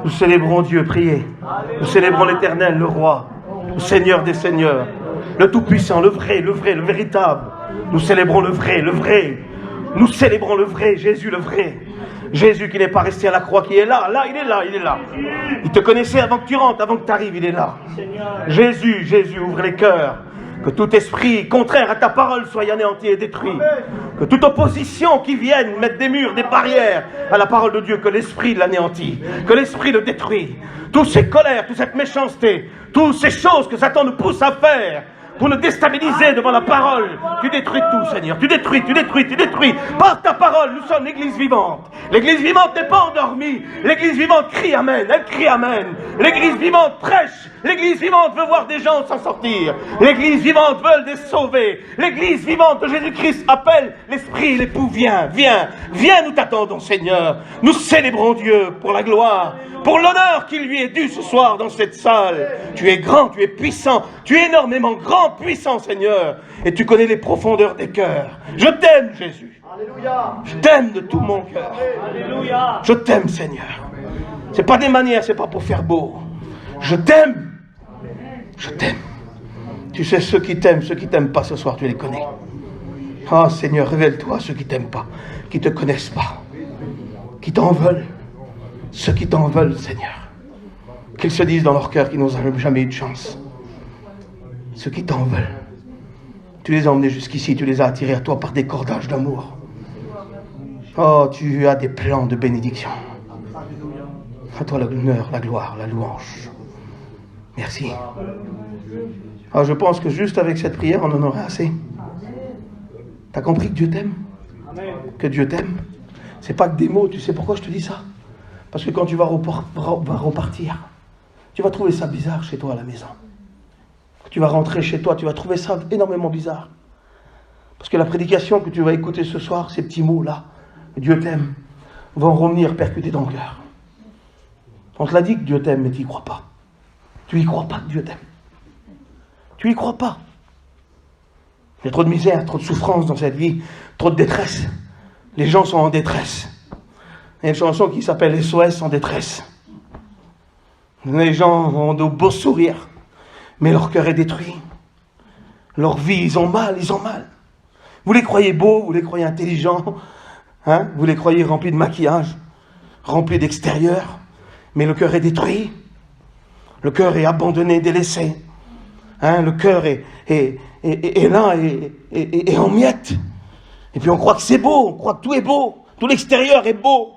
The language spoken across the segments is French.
Nous célébrons Dieu, priez. Nous célébrons l'Éternel, le Roi, le Seigneur des Seigneurs, le Tout-Puissant, le vrai, le véritable. Nous célébrons le vrai. Nous célébrons le vrai, Jésus le vrai. Jésus qui n'est pas resté à la croix, qui est là, il est là. Il te connaissait avant que tu rentres, avant que tu arrives, il est là. Jésus, ouvre les cœurs. Que tout esprit contraire à ta parole soit anéanti et détruit. Que toute opposition qui vienne mettre des murs, des barrières à la parole de Dieu, que l'esprit l'anéantit, que l'esprit le détruit. Toutes ces colères, toute cette méchanceté, toutes ces choses que Satan nous pousse à faire pour nous déstabiliser devant la parole. Tu détruis tout, Seigneur. Tu détruis. Par ta parole, nous sommes l'église vivante. L'église vivante n'est pas endormie. L'église vivante crie Amen. Elle crie Amen. L'église vivante prêche. L'église vivante veut voir des gens s'en sortir. L'église vivante veut les sauver. L'église vivante de Jésus-Christ appelle l'esprit et l'époux. Viens, nous t'attendons, Seigneur. Nous célébrons Dieu pour la gloire, pour l'honneur qui lui est dû ce soir dans cette salle. Tu es grand, tu es puissant, tu es énormément grand, puissant, Seigneur. Et tu connais les profondeurs des cœurs. Je t'aime, Jésus. Alléluia. Je t'aime de tout mon cœur. Alléluia. Je t'aime, Seigneur. C'est pas des manières, c'est pas pour faire beau. Je t'aime. Tu sais, ceux qui t'aiment pas ce soir, tu les connais. Ah, Seigneur, révèle-toi à ceux qui t'aiment pas, qui te connaissent pas, qui t'en veulent. Ceux qui t'en veulent, Seigneur, qu'ils se disent dans leur cœur qu'ils n'ont jamais eu de chance. Ceux qui t'en veulent, tu les as emmenés jusqu'ici, tu les as attirés à toi par des cordages d'amour. Oh, tu as des plans de bénédiction. À toi l'honneur, la gloire, la louange. Merci. Alors je pense que juste avec cette prière, on en aurait assez. T'as compris que Dieu t'aime? Que Dieu t'aime? C'est pas que des mots, tu sais pourquoi je te dis ça? Parce que quand tu vas repartir, tu vas trouver ça bizarre chez toi à la maison. Tu vas rentrer chez toi, tu vas trouver ça énormément bizarre. Parce que la prédication que tu vas écouter ce soir, ces petits mots-là, Dieu t'aime, vont revenir percuter ton cœur. On te l'a dit que Dieu t'aime, mais tu n'y crois pas. Tu n'y crois pas que Dieu t'aime. Tu n'y crois pas. Il y a trop de misère, trop de souffrance dans cette vie, trop de détresse. Les gens sont en détresse. Il y a une chanson qui s'appelle SOS en détresse. Les gens ont de beaux sourires, mais leur cœur est détruit. Leur vie, ils ont mal. Vous les croyez beaux, vous les croyez intelligents, hein? Vous les croyez remplis de maquillage, remplis d'extérieur, mais le cœur est détruit. Le cœur est abandonné, délaissé. Hein? Le cœur est là et en miettes. Et puis on croit que c'est beau, on croit que tout est beau, tout l'extérieur est beau.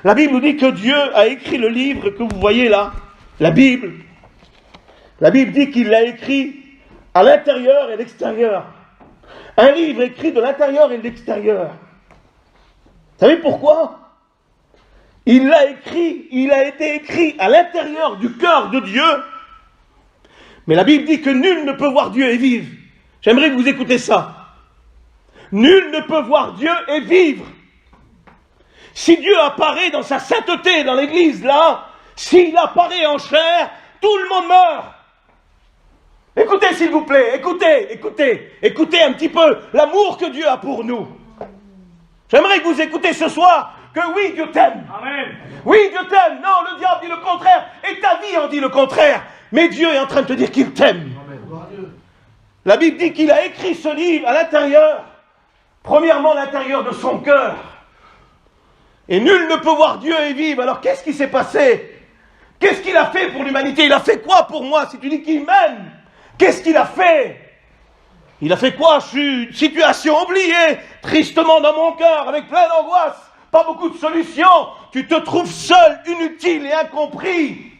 La Bible nous dit que Dieu a écrit le livre que vous voyez là, la Bible. La Bible dit qu'il l'a écrit à l'intérieur et l'extérieur. Un livre écrit de l'intérieur et de l'extérieur. Vous savez pourquoi? Il a été écrit à l'intérieur du cœur de Dieu. Mais la Bible dit que nul ne peut voir Dieu et vivre. J'aimerais que vous écoutez ça. Nul ne peut voir Dieu et vivre. Si Dieu apparaît dans sa sainteté, dans l'église là, s'il apparaît en chair, tout le monde meurt. Écoutez s'il vous plaît, écoutez un petit peu l'amour que Dieu a pour nous. J'aimerais que vous écoutez ce soir que oui, Dieu t'aime. Amen. Oui, Dieu t'aime. Non, le diable dit le contraire et ta vie en dit le contraire. Mais Dieu est en train de te dire qu'il t'aime. Amen. La Bible dit qu'il a écrit ce livre à l'intérieur. Premièrement, l'intérieur de son cœur. Et nul ne peut voir Dieu et vivre. Alors qu'est-ce qui s'est passé? Qu'est-ce qu'il a fait pour l'humanité? Il a fait quoi pour moi? Si tu dis qu'il m'aime, qu'est-ce qu'il a fait? Il a fait quoi? Je suis une situation oubliée, tristement dans mon cœur, avec plein d'angoisse, pas beaucoup de solutions. Tu te trouves seul, inutile et incompris.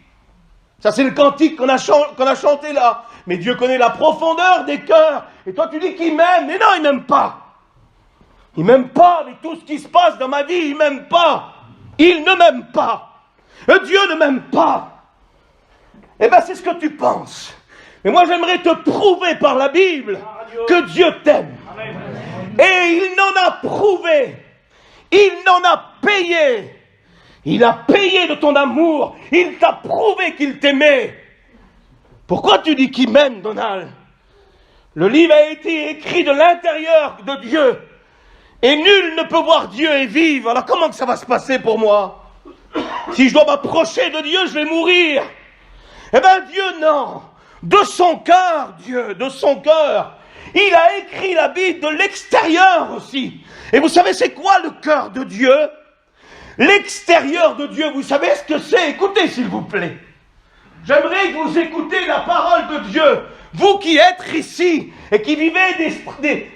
Ça c'est le cantique qu'on a chanté là. Mais Dieu connaît la profondeur des cœurs. Et toi tu dis qu'il m'aime. Mais non, il m'aime pas. Il m'aime pas avec tout ce qui se passe dans ma vie. Il m'aime pas. Il ne m'aime pas. Dieu ne m'aime pas. Eh bien c'est ce que tu penses. Mais moi j'aimerais te prouver par la Bible que Dieu t'aime. Et il n'en a prouvé. Il n'en a payé. Il a payé de ton amour. Il t'a prouvé qu'il t'aimait. Pourquoi tu dis qu'il m'aime, Donald? Le livre a été écrit de l'intérieur de Dieu. Et nul ne peut voir Dieu et vivre. Alors comment que ça va se passer pour moi? Si je dois m'approcher de Dieu, je vais mourir. Eh bien Dieu, non. De son cœur, Dieu, de son cœur. Il a écrit la Bible de l'extérieur aussi. Et vous savez c'est quoi le cœur de Dieu? L'extérieur de Dieu, vous savez ce que c'est? Écoutez s'il vous plaît. J'aimerais que vous écoutez la parole de Dieu. Vous qui êtes ici et qui vivez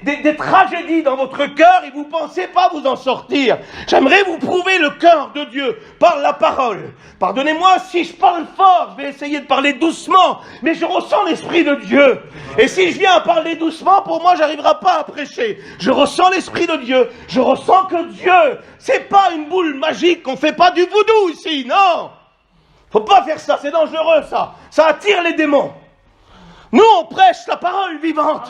des tragédies dans votre cœur et vous ne pensez pas vous en sortir. J'aimerais vous prouver le cœur de Dieu par la parole. Pardonnez-moi si je parle fort, je vais essayer de parler doucement, mais je ressens l'Esprit de Dieu. Et si je viens à parler doucement, pour moi, j'arriverai pas à prêcher. Je ressens l'Esprit de Dieu. Je ressens que Dieu, c'est pas une boule magique, on fait pas du voodoo ici, non. Faut pas faire ça, c'est dangereux ça. Ça attire les démons. Nous, on prêche la parole vivante,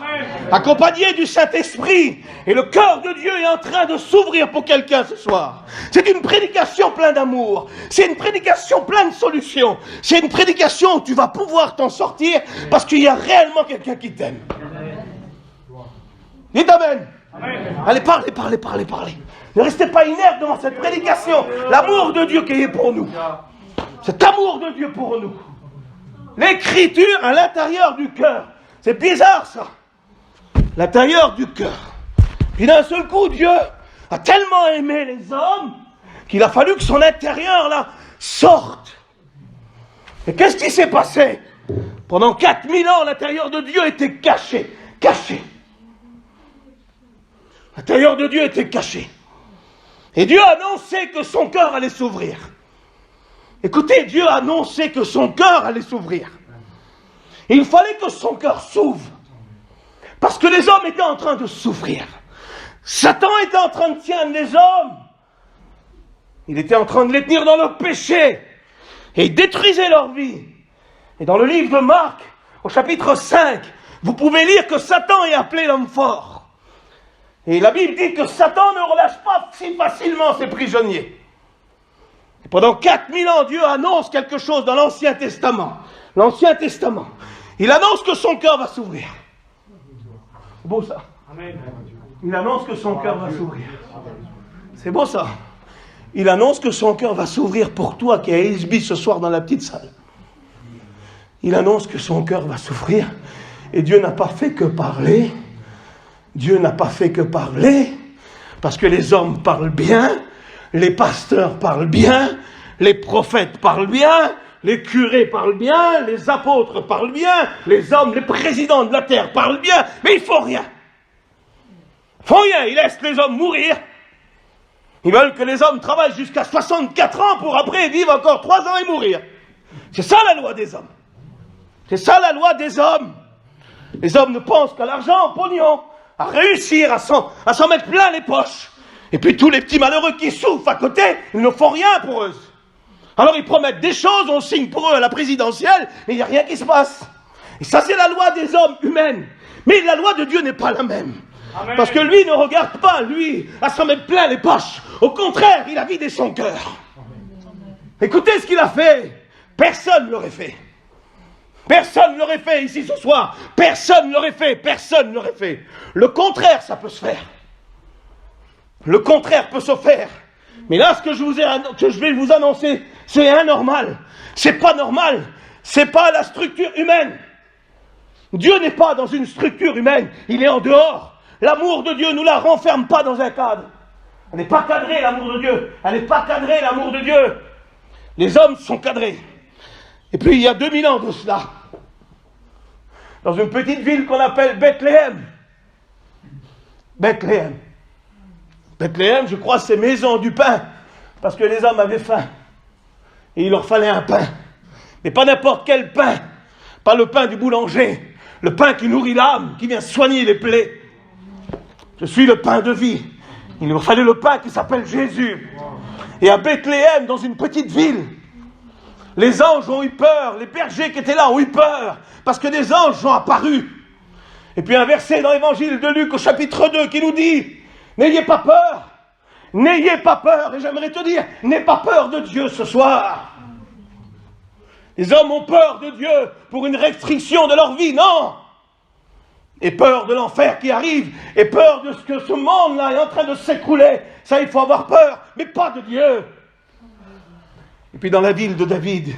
accompagnée du Saint-Esprit. Et le cœur de Dieu est en train de s'ouvrir pour quelqu'un ce soir. C'est une prédication pleine d'amour. C'est une prédication pleine de solutions. C'est une prédication où tu vas pouvoir t'en sortir parce qu'il y a réellement quelqu'un qui t'aime. Dites Amen. Allez, parlez. Ne restez pas inerte devant cette prédication. L'amour de Dieu qui est pour nous. Cet amour de Dieu pour nous. L'écriture à l'intérieur du cœur. C'est bizarre ça. L'intérieur du cœur. Puis d'un seul coup, Dieu a tellement aimé les hommes qu'il a fallu que son intérieur là sorte. Et qu'est-ce qui s'est passé? Pendant 4000 ans, l'intérieur de Dieu était caché. L'intérieur de Dieu était caché. Et Dieu a annoncé que son cœur allait s'ouvrir. Écoutez, Dieu a annoncé que son cœur allait s'ouvrir. Et il fallait que son cœur s'ouvre. Parce que les hommes étaient en train de souffrir. Satan était en train de tiendre les hommes. Il était en train de les tenir dans le péché. Et il détruisait leur vie. Et dans le livre de Marc, au chapitre 5, vous pouvez lire que Satan est appelé l'homme fort. Et la Bible dit que Satan ne relâche pas si facilement ses prisonniers. Et pendant 4000 ans, Dieu annonce quelque chose dans l'Ancien Testament. L'Ancien Testament. Il annonce que son cœur va s'ouvrir. C'est beau ça. Il annonce que son cœur va s'ouvrir. C'est beau ça. Il annonce que son cœur va s'ouvrir pour toi qui es à Hillsby ce soir dans la petite salle. Il annonce que son cœur va s'ouvrir. Et Dieu n'a pas fait que parler. Dieu n'a pas fait que parler. Parce que les hommes parlent bien. Les pasteurs parlent bien, les prophètes parlent bien, les curés parlent bien, les apôtres parlent bien, les hommes, les présidents de la terre parlent bien, mais ils font rien. Ils font rien, ils laissent les hommes mourir. Ils veulent que les hommes travaillent jusqu'à 64 ans pour après vivre encore 3 ans et mourir. C'est ça la loi des hommes. C'est ça la loi des hommes. Les hommes ne pensent qu'à l'argent, au pognon, à réussir, à s'en mettre plein les poches. Et puis tous les petits malheureux qui souffrent à côté, ils ne font rien pour eux. Alors ils promettent des choses, on signe pour eux à la présidentielle, et il n'y a rien qui se passe. Et ça c'est la loi des hommes humaines. Mais la loi de Dieu n'est pas la même. Amen. Parce que lui ne regarde pas, lui, à s'en mettre plein les poches. Au contraire, il a vidé son cœur. Écoutez ce qu'il a fait. Personne ne l'aurait fait. Personne ne l'aurait fait ici ce soir. Personne ne l'aurait fait. Le contraire, ça peut se faire. Le contraire peut se faire. Mais là, ce que je vais vous annoncer, c'est anormal. C'est pas normal. C'est pas la structure humaine. Dieu n'est pas dans une structure humaine. Il est en dehors. L'amour de Dieu ne nous la renferme pas dans un cadre. Elle n'est pas cadrée, l'amour de Dieu. Elle n'est pas cadrée, l'amour de Dieu. Les hommes sont cadrés. Et puis, il y a 2000 ans de cela, dans une petite ville qu'on appelle Bethléem. Bethléem, je crois, c'est maison du pain, parce que les hommes avaient faim, et il leur fallait un pain. Mais pas n'importe quel pain, pas le pain du boulanger, le pain qui nourrit l'âme, qui vient soigner les plaies. Je suis le pain de vie. Il leur fallait le pain qui s'appelle Jésus. Et à Bethléem, dans une petite ville, les anges ont eu peur, les bergers qui étaient là ont eu peur, parce que des anges sont apparus. Et puis un verset dans l'évangile de Luc au chapitre 2 qui nous dit: n'ayez pas peur, et j'aimerais te dire, n'aie pas peur de Dieu ce soir. Les hommes ont peur de Dieu pour une restriction de leur vie, non. Et peur de l'enfer qui arrive, et peur de ce que ce monde-là est en train de s'écrouler. Ça, il faut avoir peur, mais pas de Dieu. Et puis dans la ville de David,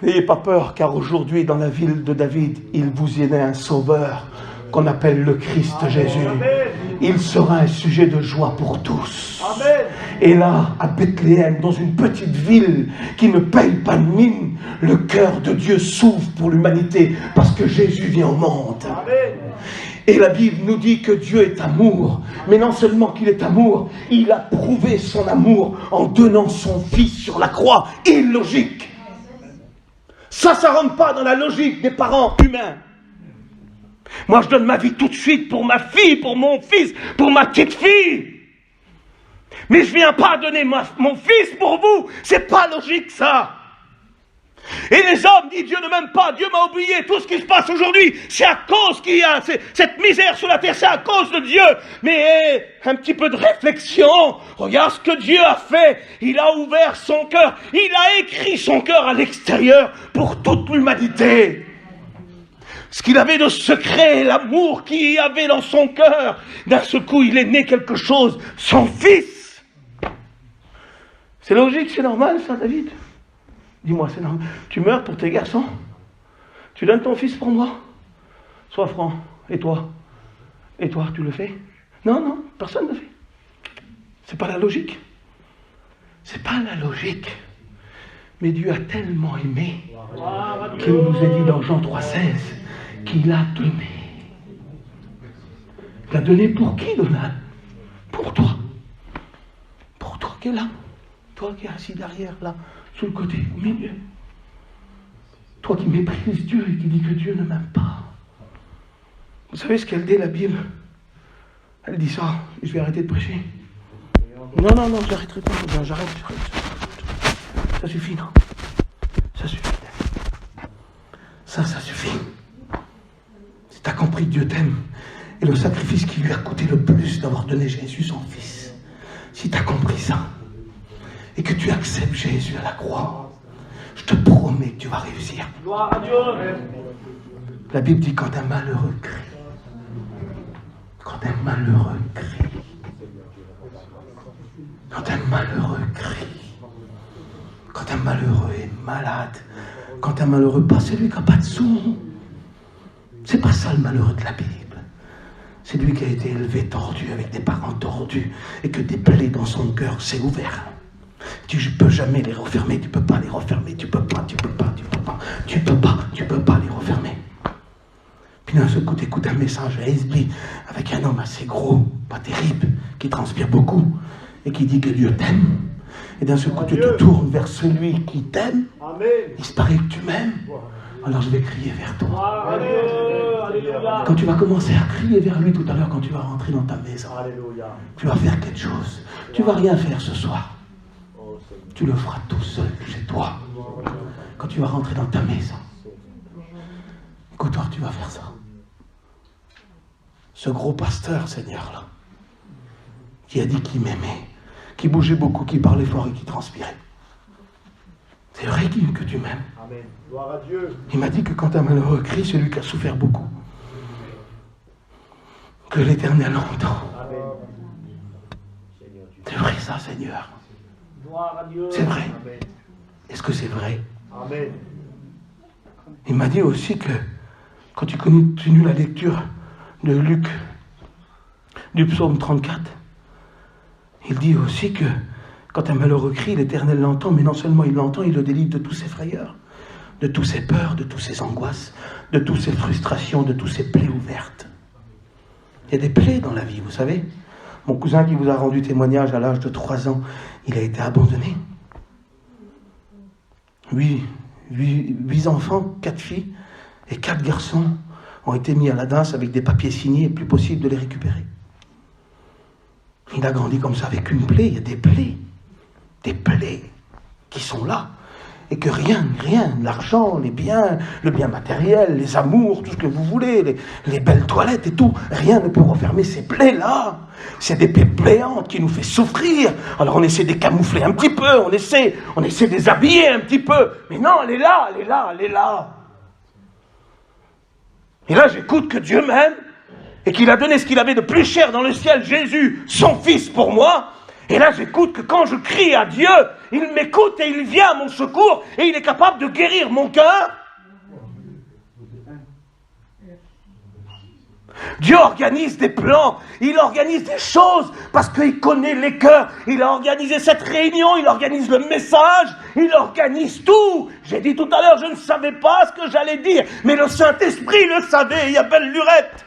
n'ayez pas peur, car aujourd'hui, dans la ville de David, il vous est né un sauveur qu'on appelle le Christ Jésus. Il sera un sujet de joie pour tous. Et là, à Bethléem, dans une petite ville qui ne paye pas de mine, le cœur de Dieu s'ouvre pour l'humanité parce que Jésus vient au monde. Et la Bible nous dit que Dieu est amour. Mais non seulement qu'il est amour, il a prouvé son amour en donnant son Fils sur la croix. Illogique. Ça rentre pas dans la logique des parents humains. Moi, je donne ma vie tout de suite pour ma fille, pour mon fils, pour ma petite fille. Mais je viens pas donner mon fils pour vous. C'est pas logique, ça. Et les hommes disent, Dieu ne m'aime pas, Dieu m'a oublié. Tout ce qui se passe aujourd'hui, c'est à cause qu'il y a cette misère sur la terre, c'est à cause de Dieu. Mais un petit peu de réflexion. Regarde ce que Dieu a fait. Il a ouvert son cœur. Il a écrit son cœur à l'extérieur pour toute l'humanité. Ce qu'il avait de secret, l'amour qu'il y avait dans son cœur. D'un seul coup, il est né quelque chose, son fils. C'est logique, c'est normal ça, David? Dis-moi, c'est normal. Tu meurs pour tes garçons? Tu donnes ton fils pour moi? Sois franc. Et toi? Et toi, tu le fais? Non, personne ne le fait. C'est pas la logique. C'est pas la logique. Mais Dieu a tellement aimé qu'il nous a dit dans Jean 3,16 qu'il a donné. Il a donné pour qui, Donald? Pour toi. Pour toi qui es là. Toi qui es assis derrière, là, sur le côté, au milieu. Toi qui méprises Dieu et qui dis que Dieu ne m'aime pas. Vous savez ce qu'elle dit, la Bible? Elle dit ça, et je vais arrêter de prêcher. Non, j'arrêterai pas. J'arrête. Ça suffit, non? Ça suffit. Ça suffit. Si tu as compris que Dieu t'aime, et le sacrifice qui lui a coûté le plus d'avoir donné Jésus, son Fils, si tu as compris ça, et que tu acceptes Jésus à la croix, je te promets que tu vas réussir. Gloire à Dieu. La Bible dit quand un malheureux crie, quand un malheureux est malade, quand un malheureux, pas celui qui n'a pas de sous, c'est pas ça le malheureux de la Bible. C'est lui qui a été élevé tordu avec des parents tordus et que des plaies dans son cœur s'est ouvert. Tu ne peux jamais les refermer, tu ne peux pas les refermer, tu peux pas les refermer. Puis d'un seul coup, tu écoutes un message à Esby avec un homme assez gros, pas terrible, qui transpire beaucoup et qui dit que Dieu t'aime. Et d'un seul coup, tu te tournes vers celui qui t'aime. Il se paraît que tu m'aimes. Alors je vais crier vers toi. Quand tu vas commencer à crier vers lui tout à l'heure, quand tu vas rentrer dans ta maison, tu vas faire quelque chose. Tu ne vas rien faire ce soir. Tu le feras tout seul chez toi. Quand tu vas rentrer dans ta maison. Écoute-toi, tu vas faire ça. Ce gros pasteur, Seigneur, là, qui a dit qu'il m'aimait, qui bougeait beaucoup, qui parlait fort et qui transpirait. C'est vrai que tu m'aimes. Amen. Gloire à Dieu. Il m'a dit que quand un malheureux crie, celui qui a souffert beaucoup, que l'Éternel entend. Amen. C'est vrai ça, Seigneur. Gloire à Dieu. C'est vrai. Amen. Est-ce que c'est vrai? Amen. Il m'a dit aussi que quand tu continues la lecture de Luc, du psaume 34, il dit aussi que quand un malheureux crie, l'Éternel l'entend, mais non seulement il l'entend, il le délivre de tous ses frayeurs, de toutes ses peurs, de toutes ses angoisses, de toutes ses frustrations, de toutes ses plaies ouvertes. Il y a des plaies dans la vie, vous savez. Mon cousin qui vous a rendu témoignage à l'âge de 3 ans, il a été abandonné. 8 enfants, 4 filles et 4 garçons ont été mis à la danse avec des papiers signés et plus possible de les récupérer. Il a grandi comme ça avec une plaie, il y a des plaies qui sont là. Et que rien, l'argent, les biens, le bien matériel, les amours, tout ce que vous voulez, les belles toilettes et tout, rien ne peut refermer ces plaies-là. C'est des plaies béantes qui nous fait souffrir. Alors on essaie de les camoufler un petit peu, on essaie de les habiller un petit peu. Mais non, elle est là. Et là, j'écoute que Dieu m'aime et qu'il a donné ce qu'il avait de plus cher dans le ciel, Jésus, son Fils pour moi. Et là, j'écoute que quand je crie à Dieu, il m'écoute et il vient à mon secours et il est capable de guérir mon cœur. Dieu organise des plans, il organise des choses parce qu'il connaît les cœurs. Il a organisé cette réunion, il organise le message, il organise tout. J'ai dit tout à l'heure, je ne savais pas ce que j'allais dire, mais le Saint-Esprit le savait, il y a belle lurette.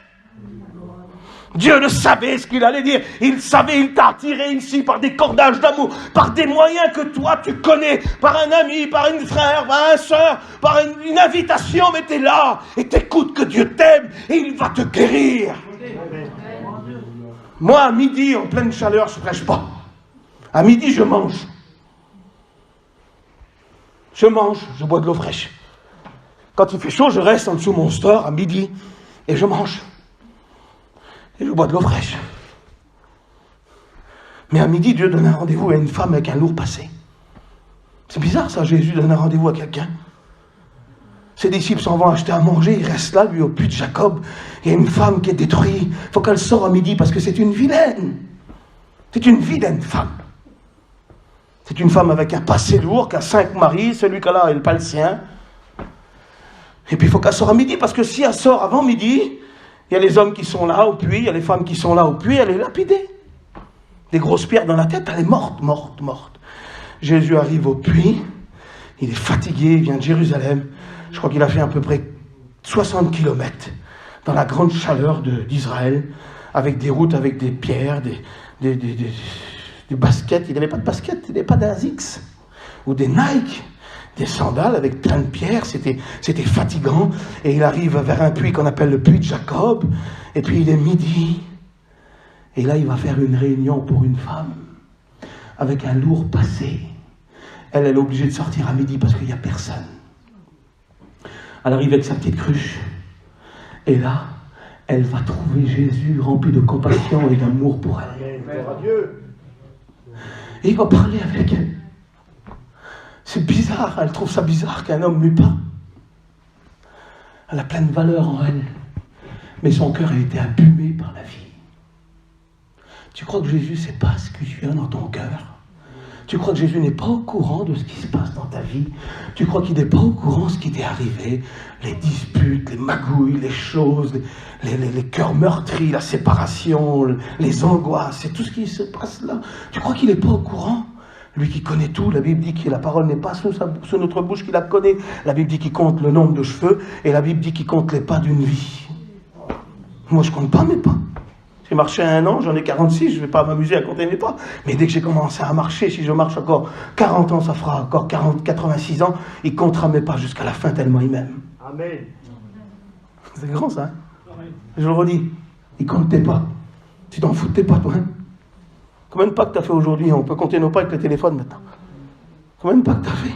Dieu le savait ce qu'il allait dire. Il savait, il t'a attiré ici par des cordages d'amour, par des moyens que toi tu connais, par un ami, par une frère, par un soeur, par une invitation, mais t'es là et t'écoutes que Dieu t'aime et il va te guérir. Moi, à midi, en pleine chaleur, je ne prêche pas. À midi, je mange. Je bois de l'eau fraîche. Quand il fait chaud, je reste en dessous de mon store à midi et je mange. Et je bois de l'eau fraîche. Mais à midi, Dieu donne un rendez-vous à une femme avec un lourd passé. C'est bizarre ça, Jésus donne un rendez-vous à quelqu'un. Ses disciples s'en vont acheter à manger, il reste là, lui, au puits de Jacob. Il y a une femme qui est détruite. Il faut qu'elle sorte à midi parce que c'est une vilaine. C'est une vilaine femme. C'est une femme avec un passé lourd, qui a 5 maris, celui qu'elle a n'est pas le sien. Et puis il faut qu'elle sorte à midi parce que si elle sort avant midi, il y a les hommes qui sont là au puits, il y a les femmes qui sont là au puits, elle est lapidée. Des grosses pierres dans la tête, elle est morte. Jésus arrive au puits, il est fatigué, il vient de Jérusalem. Je crois qu'il a fait à peu près 60 km dans la grande chaleur d'Israël, avec des routes, avec des pierres, des baskets. Il n'avait pas de baskets, il n'avait pas d'Asics ou des Nike. Des sandales avec plein de pierres, c'était fatigant. Et il arrive vers un puits qu'on appelle le puits de Jacob. Et puis il est midi. Et là, il va faire une réunion pour une femme avec un lourd passé. Elle est obligée de sortir à midi parce qu'il n'y a personne. Elle arrive avec sa petite cruche. Et là, elle va trouver Jésus rempli de compassion et d'amour pour elle. Et il va parler avec elle. C'est bizarre, elle trouve ça bizarre qu'un homme lui parle. Elle a plein de valeur en elle, mais son cœur a été abîmé par la vie. Tu crois que Jésus ne sait pas ce que tu as dans ton cœur? Tu crois que Jésus n'est pas au courant de ce qui se passe dans ta vie? Tu crois qu'il n'est pas au courant de ce qui t'est arrivé? Les disputes, les magouilles, les choses, les cœurs meurtris, la séparation, les angoisses, c'est tout ce qui se passe là. Tu crois qu'il n'est pas au courant? Lui qui connaît tout, la Bible dit que la parole n'est pas sous notre bouche qu'il la connaît. La Bible dit qu'il compte le nombre de cheveux et la Bible dit qu'il compte les pas d'une vie. Moi, je ne compte pas mes pas. J'ai marché 1 an, j'en ai 46, je ne vais pas m'amuser à compter mes pas. Mais dès que j'ai commencé à marcher, si je marche encore 40 ans, ça fera encore 86 ans, il comptera mes pas jusqu'à la fin tellement il m'aime. Amen. C'est grand ça, hein? Je le redis, il compte tes pas. Tu t'en fous de tes pas, toi, hein? Combien de pas que tu as fait aujourd'hui? On peut compter nos pas avec le téléphone maintenant. Combien de pas que tu as fait?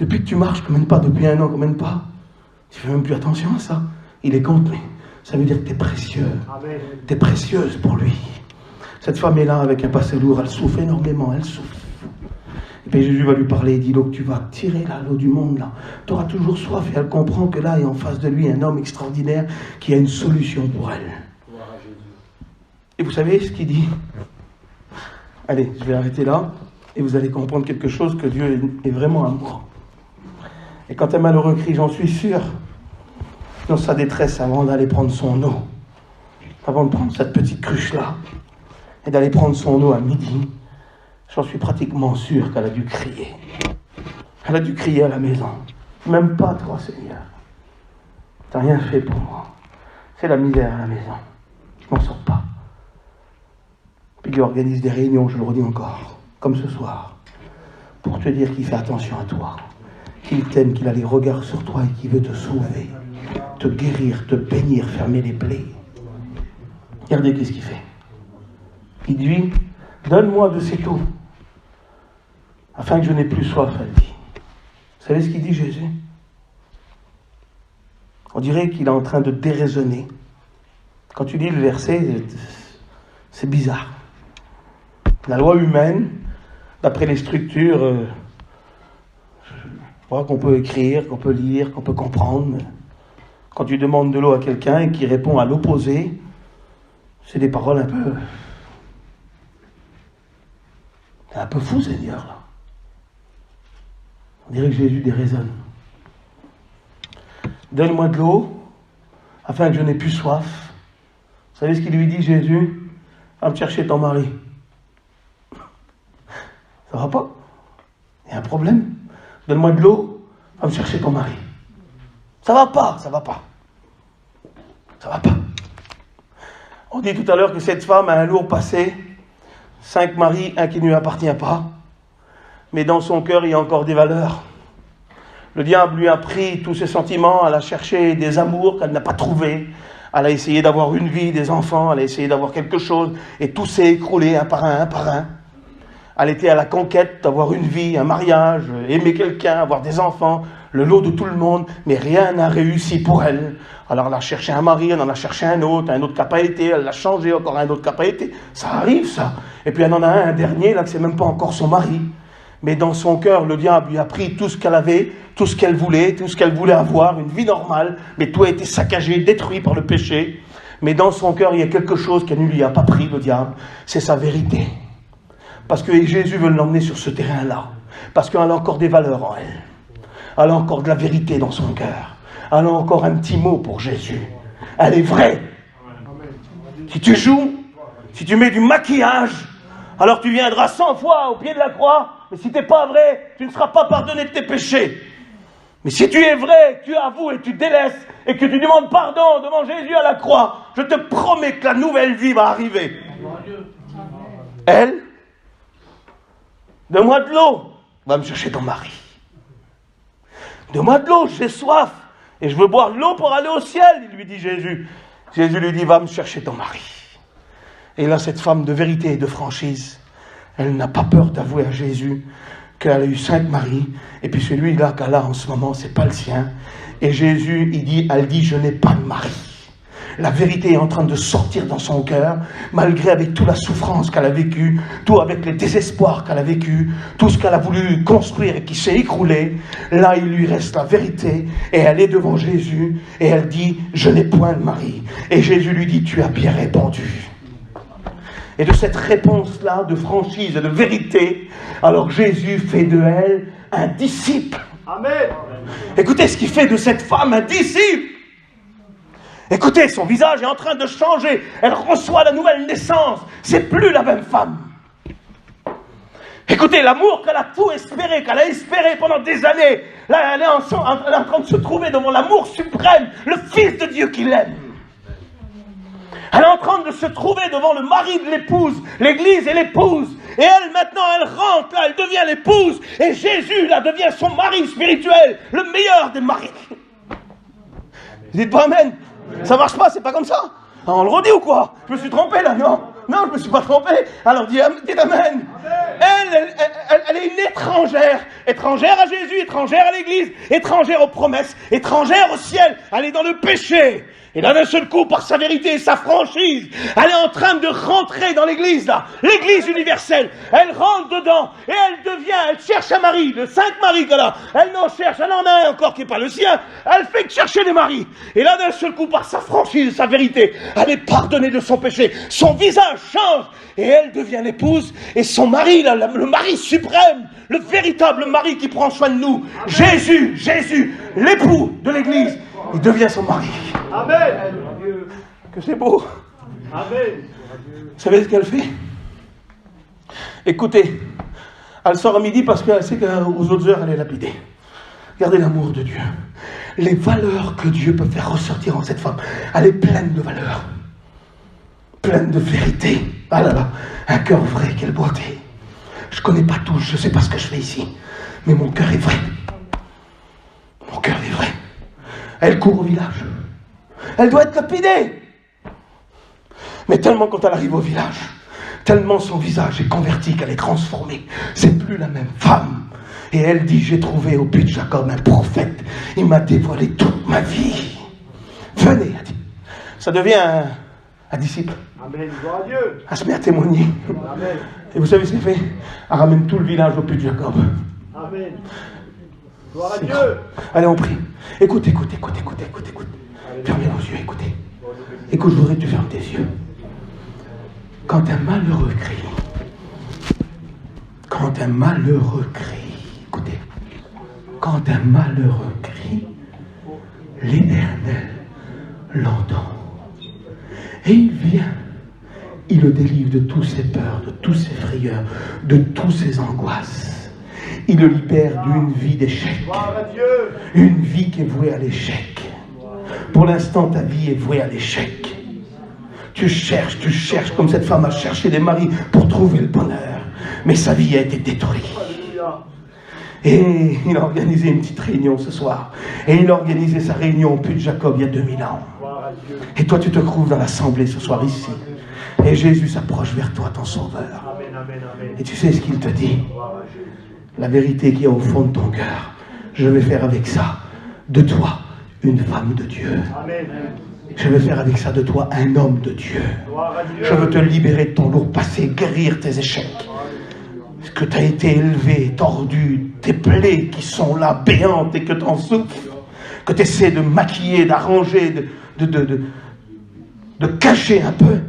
Depuis que tu marches, combien de pas? Depuis 1 an, combien de pas? Tu fais même plus attention à ça. Il est compte, mais ça veut dire que tu es précieux. Tu es précieuse pour lui. Cette femme est là avec un passé lourd, elle souffre énormément, elle souffre. Et puis Jésus va lui parler, il dit, l'eau que tu vas tirer là, l'eau du monde là, tu auras toujours soif. Et elle comprend que là est en face de lui un homme extraordinaire qui a une solution pour elle. Et vous savez ce qu'il dit? Allez, je vais arrêter là, et vous allez comprendre quelque chose, que Dieu est vraiment amour. Et quand un malheureux crie, j'en suis sûr, dans sa détresse, avant d'aller prendre son eau, avant de prendre cette petite cruche-là, et d'aller prendre son eau à midi, j'en suis pratiquement sûr qu'elle a dû crier. Elle a dû crier à la maison. Même pas toi, Seigneur. T'as rien fait pour moi. C'est la misère à la maison. Je m'en sors pas. Puis il organise des réunions, je le redis encore, comme ce soir, pour te dire qu'il fait attention à toi, qu'il t'aime, qu'il a les regards sur toi et qu'il veut te sauver, te guérir, te bénir, fermer les plaies. Regardez qu'est-ce qu'il fait. Il dit, donne-moi de cette eau, afin que je n'ai plus soif, elle dit. Vous savez ce qu'il dit, Jésus? On dirait qu'il est en train de déraisonner. Quand tu lis le verset, c'est bizarre. La loi humaine, d'après les structures qu'on peut écrire, qu'on peut lire, qu'on peut comprendre, quand tu demandes de l'eau à quelqu'un et qu'il répond à l'opposé, c'est des paroles un peu C'est un peu fou, Seigneur, là. On dirait que Jésus déraisonne. Donne-moi de l'eau, afin que je n'ai plus soif. Vous savez ce qu'il lui dit, Jésus? Va me chercher ton mari. Ça va pas? Il y a un problème. Donne-moi de l'eau, va me chercher ton mari. Ça va pas, ça va pas. Ça va pas. On dit tout à l'heure que cette femme a un lourd passé, 5 maris, un qui ne lui appartient pas, mais dans son cœur il y a encore des valeurs. Le diable lui a pris tous ses sentiments, elle a cherché des amours qu'elle n'a pas trouvés, elle a essayé d'avoir une vie, des enfants, elle a essayé d'avoir quelque chose, et tout s'est écroulé un par un, un par un. Elle était à la conquête d'avoir une vie, un mariage, aimer quelqu'un, avoir des enfants, le lot de tout le monde, mais rien n'a réussi pour elle. Alors elle a cherché un mari, elle en a cherché un autre qui n'a pas été, elle l'a changé, encore un autre qui n'a pas été. Ça arrive, ça. Et puis elle en a un dernier, là, que c'est même pas encore son mari. Mais dans son cœur, le diable lui a pris tout ce qu'elle avait, tout ce qu'elle voulait avoir, une vie normale, mais tout a été saccagé, détruit par le péché. Mais dans son cœur, il y a quelque chose qu'elle ne lui a pas pris, le diable, c'est sa vérité. Parce que Jésus veut l'emmener sur ce terrain-là. Parce qu'elle a encore des valeurs en elle. Elle a encore de la vérité dans son cœur. Elle a encore un petit mot pour Jésus. Elle est vraie. Si tu joues, si tu mets du maquillage, alors tu viendras 100 fois au pied de la croix, mais si tu n'es pas vrai, tu ne seras pas pardonné de tes péchés. Mais si tu es vrai, tu avoues et tu délaisses, et que tu demandes pardon devant Jésus à la croix, je te promets que la nouvelle vie va arriver. Elle, donne-moi de l'eau, va me chercher ton mari. Donne-moi de l'eau, j'ai soif, et je veux boire de l'eau pour aller au ciel, il lui dit Jésus. Jésus lui dit, va me chercher ton mari. Et là, cette femme de vérité et de franchise, elle n'a pas peur d'avouer à Jésus qu'elle a eu 5 maris, et puis celui-là qu'elle a en ce moment, c'est pas le sien. Et Jésus, elle dit, je n'ai pas de mari. La vérité est en train de sortir dans son cœur, malgré avec toute la souffrance qu'elle a vécue, tout avec les désespoirs qu'elle a vécu, tout ce qu'elle a voulu construire et qui s'est écroulé. Là, il lui reste la vérité, et elle est devant Jésus, et elle dit, je n'ai point de mari. Et Jésus lui dit, tu as bien répondu. Et de cette réponse-là, de franchise et de vérité, alors Jésus fait de elle un disciple. Amen. Écoutez ce qu'il fait de cette femme, un disciple. Écoutez, son visage est en train de changer. Elle reçoit la nouvelle naissance. C'est plus la même femme. Écoutez, l'amour qu'elle a tout espéré, qu'elle a espéré pendant des années. Là, elle est en train de se trouver devant l'amour suprême, le Fils de Dieu qui l'aime. Elle est en train de se trouver devant le mari de l'épouse, l'Église et l'épouse. Et elle, maintenant, elle rentre, là, elle devient l'épouse. Et Jésus, là, devient son mari spirituel, le meilleur des maris. Dites pas Amen. Ça marche pas, c'est pas comme ça. On le redit ou quoi? Je me suis trompé là, non? Non, je me suis pas trompé. Alors dites Amen. Elle est une étrangère. Étrangère à Jésus, étrangère à l'Église, étrangère aux promesses, étrangère au ciel. Elle est dans le péché. Et là, d'un seul coup, par sa vérité et sa franchise, elle est en train de rentrer dans l'église, là. L'église universelle. Elle rentre dedans. Et elle cherche un mari. De 5 maris qu'elle a. Elle en cherche. Elle en a un encore qui n'est pas le sien. Elle fait que chercher des maris. Et là, d'un seul coup, par sa franchise et sa vérité, elle est pardonnée de son péché. Son visage change. Et elle devient l'épouse. Et son mari, là, le mari suprême, le véritable mari qui prend soin de nous. Jésus, l'époux de l'église. Il devient son mari. Amen. Que c'est beau. Amen. Vous savez ce qu'elle fait? Écoutez, elle sort à midi parce qu'elle sait qu'aux autres heures, elle est lapidée. Regardez l'amour de Dieu. Les valeurs que Dieu peut faire ressortir en cette femme. Elle est pleine de valeurs. Pleine de vérité. Ah là là, un cœur vrai, quelle beauté. Je ne connais pas tout, je ne sais pas ce que je fais ici. Mais mon cœur est vrai. Mon cœur est vrai. Elle court au village. Elle doit être lapidée. Mais tellement quand elle arrive au village, tellement son visage est converti qu'elle est transformée. C'est plus la même femme. Et elle dit, j'ai trouvé au puits de Jacob un prophète. Il m'a dévoilé toute ma vie. Venez, elle dit. Ça devient un disciple. Amen. Gloire à Dieu. Elle se met à témoigner. Amen. Et vous savez ce qu'elle fait? Elle ramène tout le village au puits de Jacob. Amen. Gloire à Dieu. Allez, on prie. Écoute. Fermez vos yeux, écoutez. Écoute, je voudrais que tu fermes tes yeux. Quand un malheureux crie, Quand un malheureux crie, écoutez, quand un malheureux crie, l'Éternel l'entend. Et il vient, il le délivre de toutes ses peurs, de toutes ses frayeurs, de toutes ses angoisses. Il le libère d'une vie d'échec. Une vie qui est vouée à l'échec. Pour l'instant, ta vie est vouée à l'échec. Tu cherches comme cette femme a cherché des maris pour trouver le bonheur. Mais sa vie a été détruite. Et il a organisé une petite réunion ce soir. Et il a organisé sa réunion au puits de Jacob il y a 2000 ans. Et toi, tu te trouves dans l'assemblée ce soir ici. Et Jésus s'approche vers toi, ton sauveur. Et tu sais ce qu'il te dit? La vérité qui est au fond de ton cœur. Je vais faire avec ça de toi une femme de Dieu. Je vais faire avec ça de toi un homme de Dieu. Je veux te libérer de ton lourd passé, guérir tes échecs. Que tu as été élevé, tordu, tes plaies qui sont là, béantes, et que tu en souffres, que tu essaies de maquiller, d'arranger, de cacher un peu.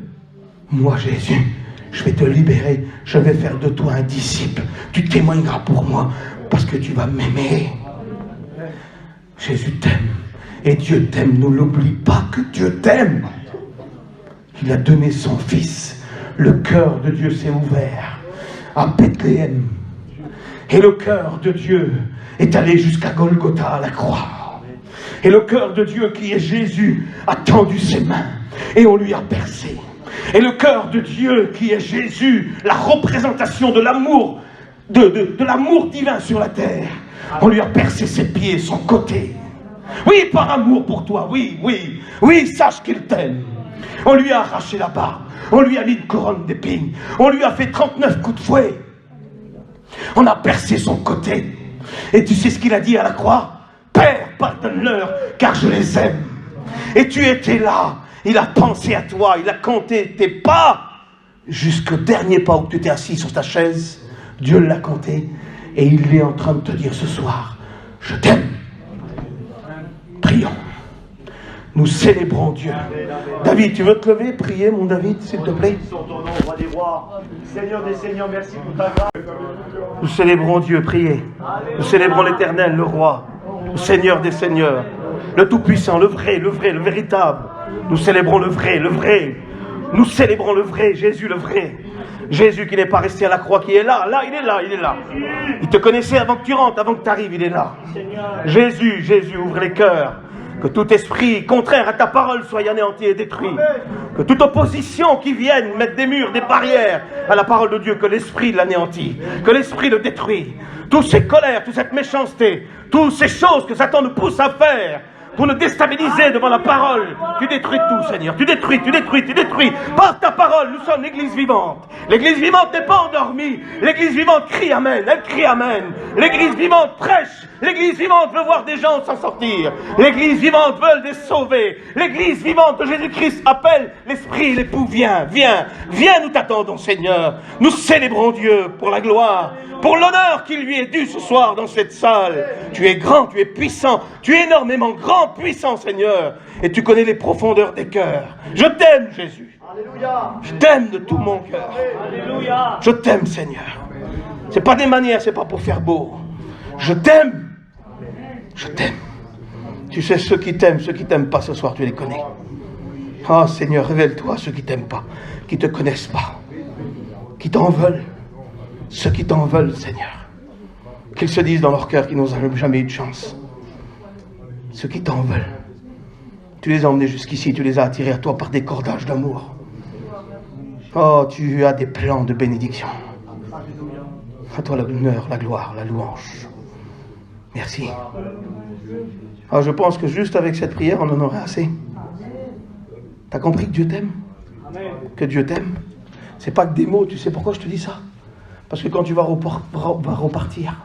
Moi, Jésus, je vais te libérer, je vais faire de toi un disciple. Tu témoigneras pour moi, parce que tu vas m'aimer. Jésus t'aime, et Dieu t'aime. Ne l'oublie pas que Dieu t'aime. Il a donné son Fils. Le cœur de Dieu s'est ouvert à Bethléem. Et le cœur de Dieu est allé jusqu'à Golgotha, à la croix. Et le cœur de Dieu, qui est Jésus, a tendu ses mains et on lui a percé. Et le cœur de Dieu, qui est Jésus, la représentation de l'amour, de l'amour divin sur la terre, on lui a percé ses pieds, son côté. Oui, par amour pour toi, oui, sache qu'il t'aime. On lui a arraché la barbe. On lui a mis une couronne d'épines. On lui a fait 39 coups de fouet. On a percé son côté. Et tu sais ce qu'il a dit à la croix? Père, pardonne-leur, car je les aime. Et tu étais là. Il a pensé à toi. Il a compté tes pas. Jusqu'au dernier pas où tu étais assis sur ta chaise. Dieu l'a compté. Et il est en train de te dire ce soir, je t'aime. Prions. Nous célébrons Dieu. David, tu veux te lever, prier, mon David, s'il te plaît? Seigneur des Seigneurs, merci pour ta grâce. Nous célébrons Dieu, priez. Nous célébrons l'Éternel, le Roi, le Seigneur des Seigneurs, le Tout-Puissant, le vrai, le véritable. Nous célébrons le vrai. Nous célébrons le vrai, Jésus le vrai. Jésus qui n'est pas resté à la croix, qui est là, il est là. Il te connaissait avant que tu rentres, avant que tu arrives, il est là. Jésus, ouvre les cœurs. Que tout esprit contraire à ta parole soit anéanti et détruit. Que toute opposition qui vienne mettre des murs, des barrières à la parole de Dieu, que l'esprit l'anéantit, que l'esprit le détruit. Toutes ces colères, toute cette méchanceté, toutes ces choses que Satan nous pousse à faire pour nous déstabiliser devant la parole. Tu détruis tout, Seigneur. Tu détruis. Par ta parole, nous sommes l'église vivante. L'église vivante n'est pas endormie. L'église vivante crie Amen. Elle crie Amen. L'église vivante prêche. L'église vivante veut voir des gens s'en sortir. L'église vivante veut les sauver. L'église vivante de Jésus-Christ appelle l'esprit et l'époux. Viens, nous t'attendons, Seigneur. Nous célébrons Dieu pour la gloire, pour l'honneur qui lui est dû ce soir dans cette salle. Tu es grand, tu es puissant, tu es énormément grand, puissant, Seigneur. Et tu connais les profondeurs des cœurs. Je t'aime, Jésus. Alléluia. Je t'aime de tout mon cœur. Alléluia. Je t'aime, Seigneur. C'est pas des manières, c'est pas pour faire beau. Je t'aime. Tu sais, ceux qui t'aiment pas ce soir, tu les connais. Ah, Seigneur, révèle-toi à ceux qui t'aiment pas, qui te connaissent pas, qui t'en veulent. Ceux qui t'en veulent, Seigneur. Qu'ils se disent dans leur cœur qu'ils n'ont jamais eu de chance. Ceux qui t'en veulent. Tu les as emmenés jusqu'ici, tu les as attirés à toi par des cordages d'amour. Oh, tu as des plans de bénédiction. À toi l'honneur, la gloire, la louange. Merci. Alors je pense que juste avec cette prière, on en aurait assez. T'as compris que Dieu t'aime? Que Dieu t'aime? C'est pas que des mots, tu sais pourquoi je te dis ça? Parce que quand tu vas repartir,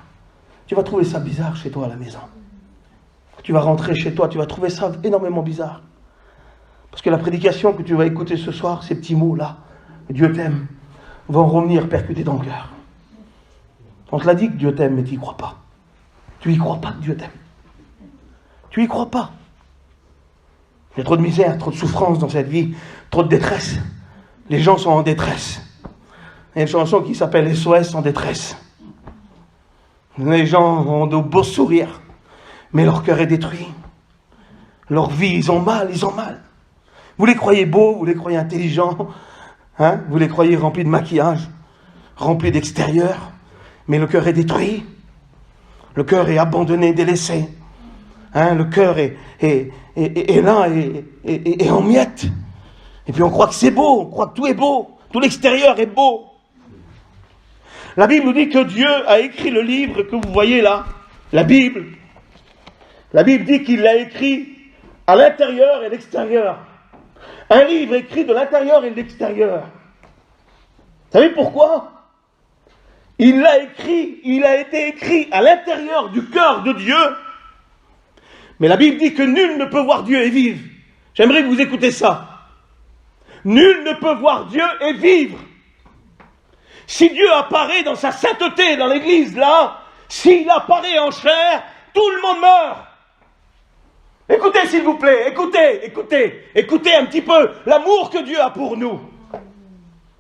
tu vas trouver ça bizarre chez toi à la maison. Tu vas rentrer chez toi, tu vas trouver ça énormément bizarre. Parce que la prédication que tu vas écouter ce soir, ces petits mots-là, Dieu t'aime, vont revenir percuter ton cœur. On te l'a dit que Dieu t'aime, mais tu n'y crois pas. Tu n'y crois pas que Dieu t'aime. Tu n'y crois pas. Il y a trop de misère, trop de souffrance dans cette vie, trop de détresse. Les gens sont en détresse. Il y a une chanson qui s'appelle SOS en détresse. Les gens ont de beaux sourires, mais leur cœur est détruit. Leur vie, ils ont mal. Vous les croyez beaux, vous les croyez intelligents, hein? Vous les croyez remplis de maquillage, remplis d'extérieur, mais le cœur est détruit. Le cœur est abandonné, délaissé. Hein? Le cœur est là, et en miettes. Et puis on croit que c'est beau, on croit que tout est beau, tout l'extérieur est beau. La Bible nous dit que Dieu a écrit le livre que vous voyez là, la Bible. La Bible dit qu'il l'a écrit à l'intérieur et à l'extérieur. Un livre écrit de l'intérieur et de l'extérieur. Vous savez pourquoi ? Il a été écrit à l'intérieur du cœur de Dieu. Mais la Bible dit que nul ne peut voir Dieu et vivre. J'aimerais que vous écoutez ça. Nul ne peut voir Dieu et vivre. Si Dieu apparaît dans sa sainteté, dans l'église, là, s'il apparaît en chair, tout le monde meurt. Écoutez, s'il vous plaît, écoutez un petit peu l'amour que Dieu a pour nous.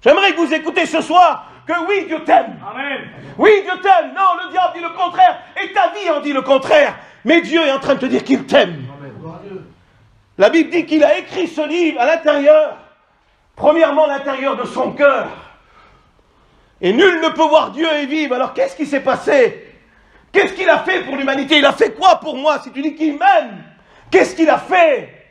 J'aimerais que vous écoutez ce soir que oui, Dieu t'aime. Amen. Oui, Dieu t'aime. Non, le diable dit le contraire, et ta vie en dit le contraire. Mais Dieu est en train de te dire qu'il t'aime. Amen. La Bible dit qu'il a écrit ce livre à l'intérieur, premièrement l'intérieur de son cœur. Et nul ne peut voir Dieu et vivre. Alors qu'est-ce qui s'est passé ? Qu'est-ce qu'il a fait pour l'humanité ? Il a fait quoi pour moi si tu dis qu'il m'aime ? Qu'est-ce qu'il a fait ?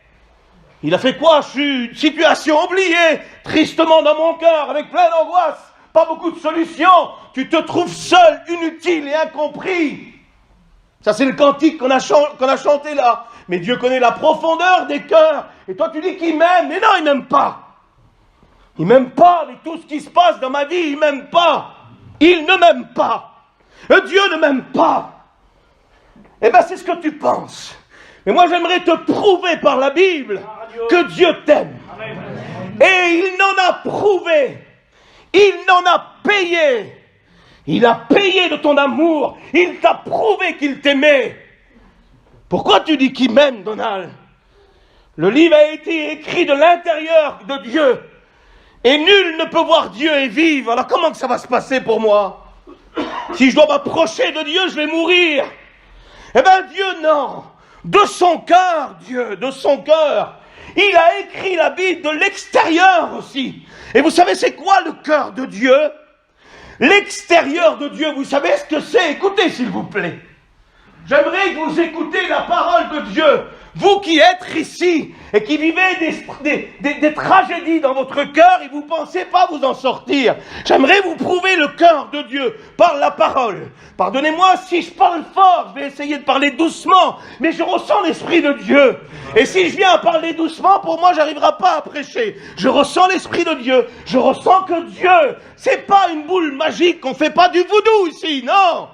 Il a fait quoi ? Je suis une situation oubliée, tristement dans mon cœur, avec plein d'angoisse, pas beaucoup de solutions. Tu te trouves seul, inutile et incompris. Ça c'est le cantique qu'on a chanté là. Mais Dieu connaît la profondeur des cœurs. Et toi tu dis qu'il m'aime. Mais non, il m'aime pas. Il ne m'aime pas avec tout ce qui se passe dans ma vie, il ne m'aime pas. Il ne m'aime pas. Dieu ne m'aime pas. Eh bien, c'est ce que tu penses. Mais moi, j'aimerais te prouver par la Bible que Dieu t'aime. Et il n'en a prouvé. Il n'en a payé. Il a payé de ton amour. Il t'a prouvé qu'il t'aimait. Pourquoi tu dis qu'il m'aime, Donald ? Le livre a été écrit de l'intérieur de Dieu. Et nul ne peut voir Dieu et vivre. Alors comment que ça va se passer pour moi ? Si je dois m'approcher de Dieu, je vais mourir. Eh bien Dieu, non. De son cœur, Dieu, de son cœur. Il a écrit la Bible de l'extérieur aussi. Et vous savez c'est quoi le cœur de Dieu ? L'extérieur de Dieu, vous savez ce que c'est ? Écoutez s'il vous plaît. J'aimerais que vous écoutez la parole de Dieu. Vous qui êtes ici et qui vivez des tragédies dans votre cœur et vous ne pensez pas vous en sortir, j'aimerais vous prouver le cœur de Dieu par la parole. Pardonnez-moi si je parle fort, je vais essayer de parler doucement, mais je ressens l'Esprit de Dieu. Et si je viens à parler doucement, pour moi, j'arriverai pas à prêcher. Je ressens l'Esprit de Dieu. Je ressens que Dieu, c'est pas une boule magique, on fait pas du voodoo ici, non.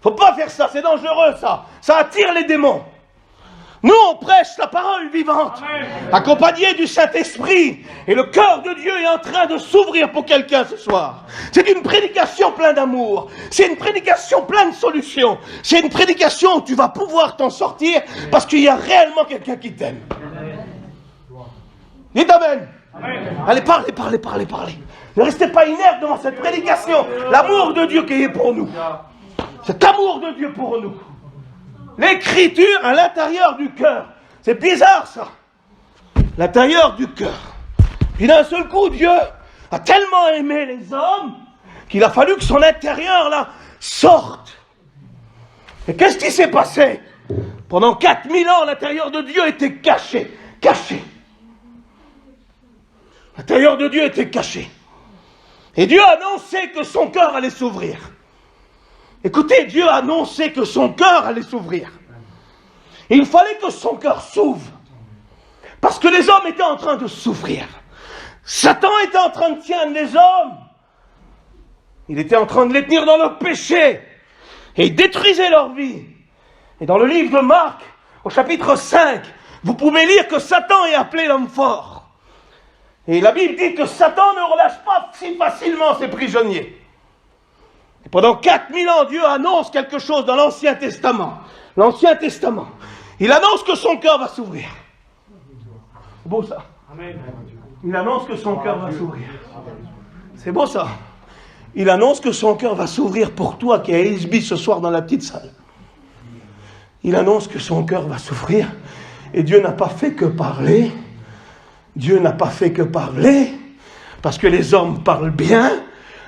Faut pas faire ça, c'est dangereux ça. Ça attire les démons. Nous, on prêche la parole vivante, accompagnée du Saint-Esprit. Et le cœur de Dieu est en train de s'ouvrir pour quelqu'un ce soir. C'est une prédication pleine d'amour. C'est une prédication pleine de solutions. C'est une prédication où tu vas pouvoir t'en sortir parce qu'il y a réellement quelqu'un qui t'aime. Dites Amen. Allez, parlez. Ne restez pas inerte devant cette prédication. L'amour de Dieu qui est pour nous. Cet amour de Dieu pour nous. L'écriture à l'intérieur du cœur. C'est bizarre ça. L'intérieur du cœur. Puis d'un seul coup, Dieu a tellement aimé les hommes qu'il a fallu que son intérieur là sorte. Et qu'est-ce qui s'est passé ? Pendant 4000 ans, l'intérieur de Dieu était caché. L'intérieur de Dieu était caché. Et Dieu a annoncé que son cœur allait s'ouvrir. Écoutez, Dieu a annoncé que son cœur allait s'ouvrir. Et il fallait que son cœur s'ouvre. Parce que les hommes étaient en train de souffrir. Satan était en train de tiendre les hommes. Il était en train de les tenir dans le péché. Et il détruisait leur vie. Et dans le livre de Marc, au chapitre 5, vous pouvez lire que Satan est appelé l'homme fort. Et la Bible dit que Satan ne relâche pas si facilement ses prisonniers. Et pendant 4000 ans, Dieu annonce quelque chose dans l'Ancien Testament. L'Ancien Testament. Il annonce que son cœur va s'ouvrir. C'est beau ça. Il annonce que son cœur va s'ouvrir. C'est beau ça. Il annonce que son cœur va s'ouvrir pour toi qui es à Hillsby ce soir dans la petite salle. Il annonce que son cœur va s'ouvrir. Et Dieu n'a pas fait que parler. Dieu n'a pas fait que parler. Parce que les hommes parlent bien,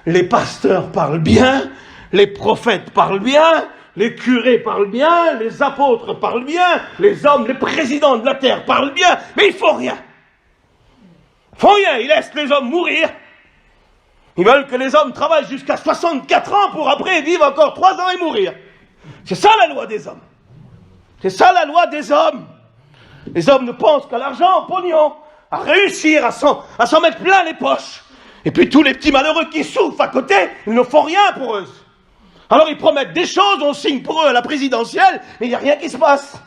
les pasteurs parlent bien, les prophètes parlent bien, les curés parlent bien, les apôtres parlent bien, les hommes, les présidents de la terre parlent bien, mais ils font rien. Ils font rien, ils laissent les hommes mourir. Ils veulent que les hommes travaillent jusqu'à 64 ans pour après vivre encore 3 ans et mourir. C'est ça la loi des hommes. C'est ça la loi des hommes. Les hommes ne pensent qu'à l'argent, au pognon, à réussir, à s'en mettre plein les poches. Et puis tous les petits malheureux qui souffrent à côté, ils ne font rien pour eux. Alors ils promettent des choses, on signe pour eux à la présidentielle, mais il n'y a rien qui se passe.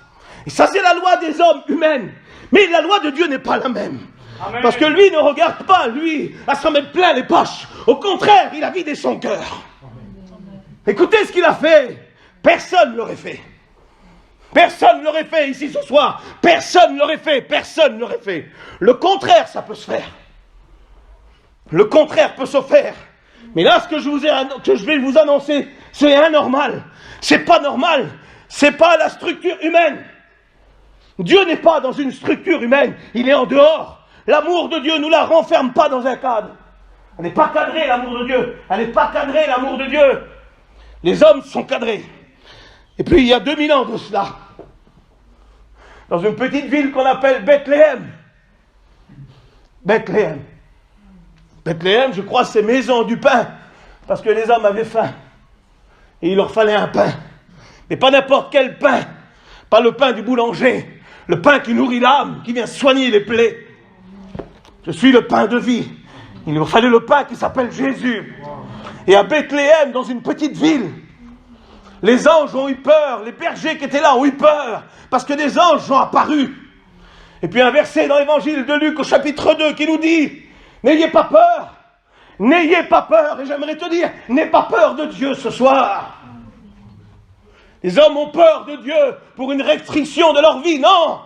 Et ça c'est la loi des hommes humaines. Mais la loi de Dieu n'est pas la même. Amen. Parce que lui ne regarde pas, lui, à s'en mettre plein les poches. Au contraire, il a vidé son cœur. Écoutez ce qu'il a fait. Personne ne l'aurait fait. Personne ne l'aurait fait ici ce soir. Personne ne l'aurait fait. Personne ne l'aurait fait. Le contraire, ça peut se faire. Le contraire peut se faire. Mais là, ce que je vais vous annoncer, c'est anormal. C'est pas normal. C'est pas la structure humaine. Dieu n'est pas dans une structure humaine. Il est en dehors. L'amour de Dieu ne nous la renferme pas dans un cadre. Elle n'est pas cadrée, l'amour de Dieu. Elle n'est pas cadrée, l'amour de Dieu. Les hommes sont cadrés. Et puis, il y a 2000 ans de cela, dans une petite ville qu'on appelle Bethléem. Bethléem. Bethléem, je crois, c'est maison du pain, parce que les hommes avaient faim. Et il leur fallait un pain. Mais pas n'importe quel pain. Pas le pain du boulanger. Le pain qui nourrit l'âme, qui vient soigner les plaies. Je suis le pain de vie. Il leur fallait le pain qui s'appelle Jésus. Et à Bethléem, dans une petite ville, les anges ont eu peur, les bergers qui étaient là ont eu peur, parce que des anges sont apparus. Et puis un verset dans l'évangile de Luc au chapitre 2 qui nous dit, n'ayez pas peur, n'ayez pas peur, et j'aimerais te dire, n'aie pas peur de Dieu ce soir. Les hommes ont peur de Dieu pour une restriction de leur vie, non.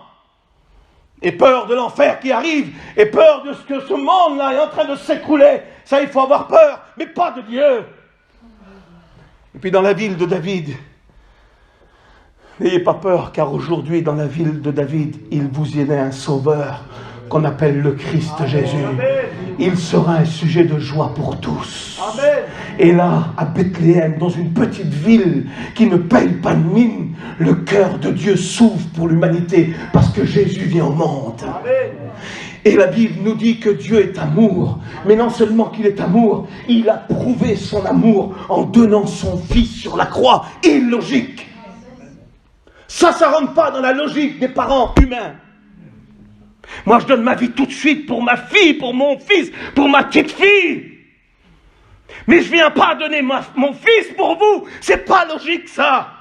Et peur de l'enfer qui arrive, et peur de ce que ce monde-là est en train de s'écrouler, ça il faut avoir peur, mais pas de Dieu. Et puis dans la ville de David, n'ayez pas peur, car aujourd'hui dans la ville de David, il vous y est né un sauveur qu'on appelle le Christ Jésus. Il sera un sujet de joie pour tous. Amen. Et là, à Bethléem, dans une petite ville qui ne paye pas de mine, le cœur de Dieu s'ouvre pour l'humanité parce que Jésus vient au monde. Amen. Et la Bible nous dit que Dieu est amour. Mais non seulement qu'il est amour, il a prouvé son amour en donnant son Fils sur la croix. Illogique. Ça rentre pas dans la logique des parents humains. Moi, je donne ma vie tout de suite pour ma fille, pour mon fils, pour ma petite fille. Mais je viens pas donner mon fils pour vous. C'est pas logique, ça.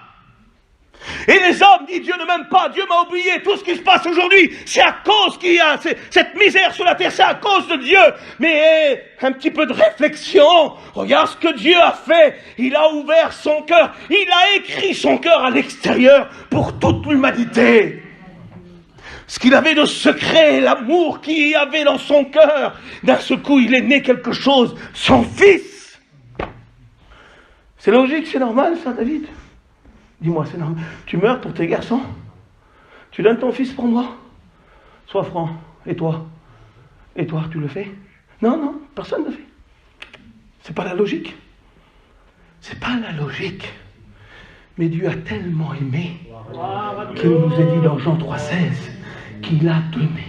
Et les hommes disent, Dieu ne m'aime pas, Dieu m'a oublié. Tout ce qui se passe aujourd'hui, c'est à cause qu'il y a cette misère sur la terre, c'est à cause de Dieu. Mais un petit peu de réflexion. Regarde ce que Dieu a fait. Il a ouvert son cœur. Il a écrit son cœur à l'extérieur pour toute l'humanité. Ce qu'il avait de secret, l'amour qu'il y avait dans son cœur. D'un seul coup, il est né quelque chose, son fils. C'est logique, c'est normal ça, David? Dis-moi, c'est normal. Tu meurs pour tes garçons? Tu donnes ton fils pour moi? Sois franc. Et toi? Et toi, tu le fais? Non, personne ne le fait. C'est pas la logique. C'est pas la logique. Mais Dieu a tellement aimé qu'il nous a dit dans Jean 3,16 qu'il a donné.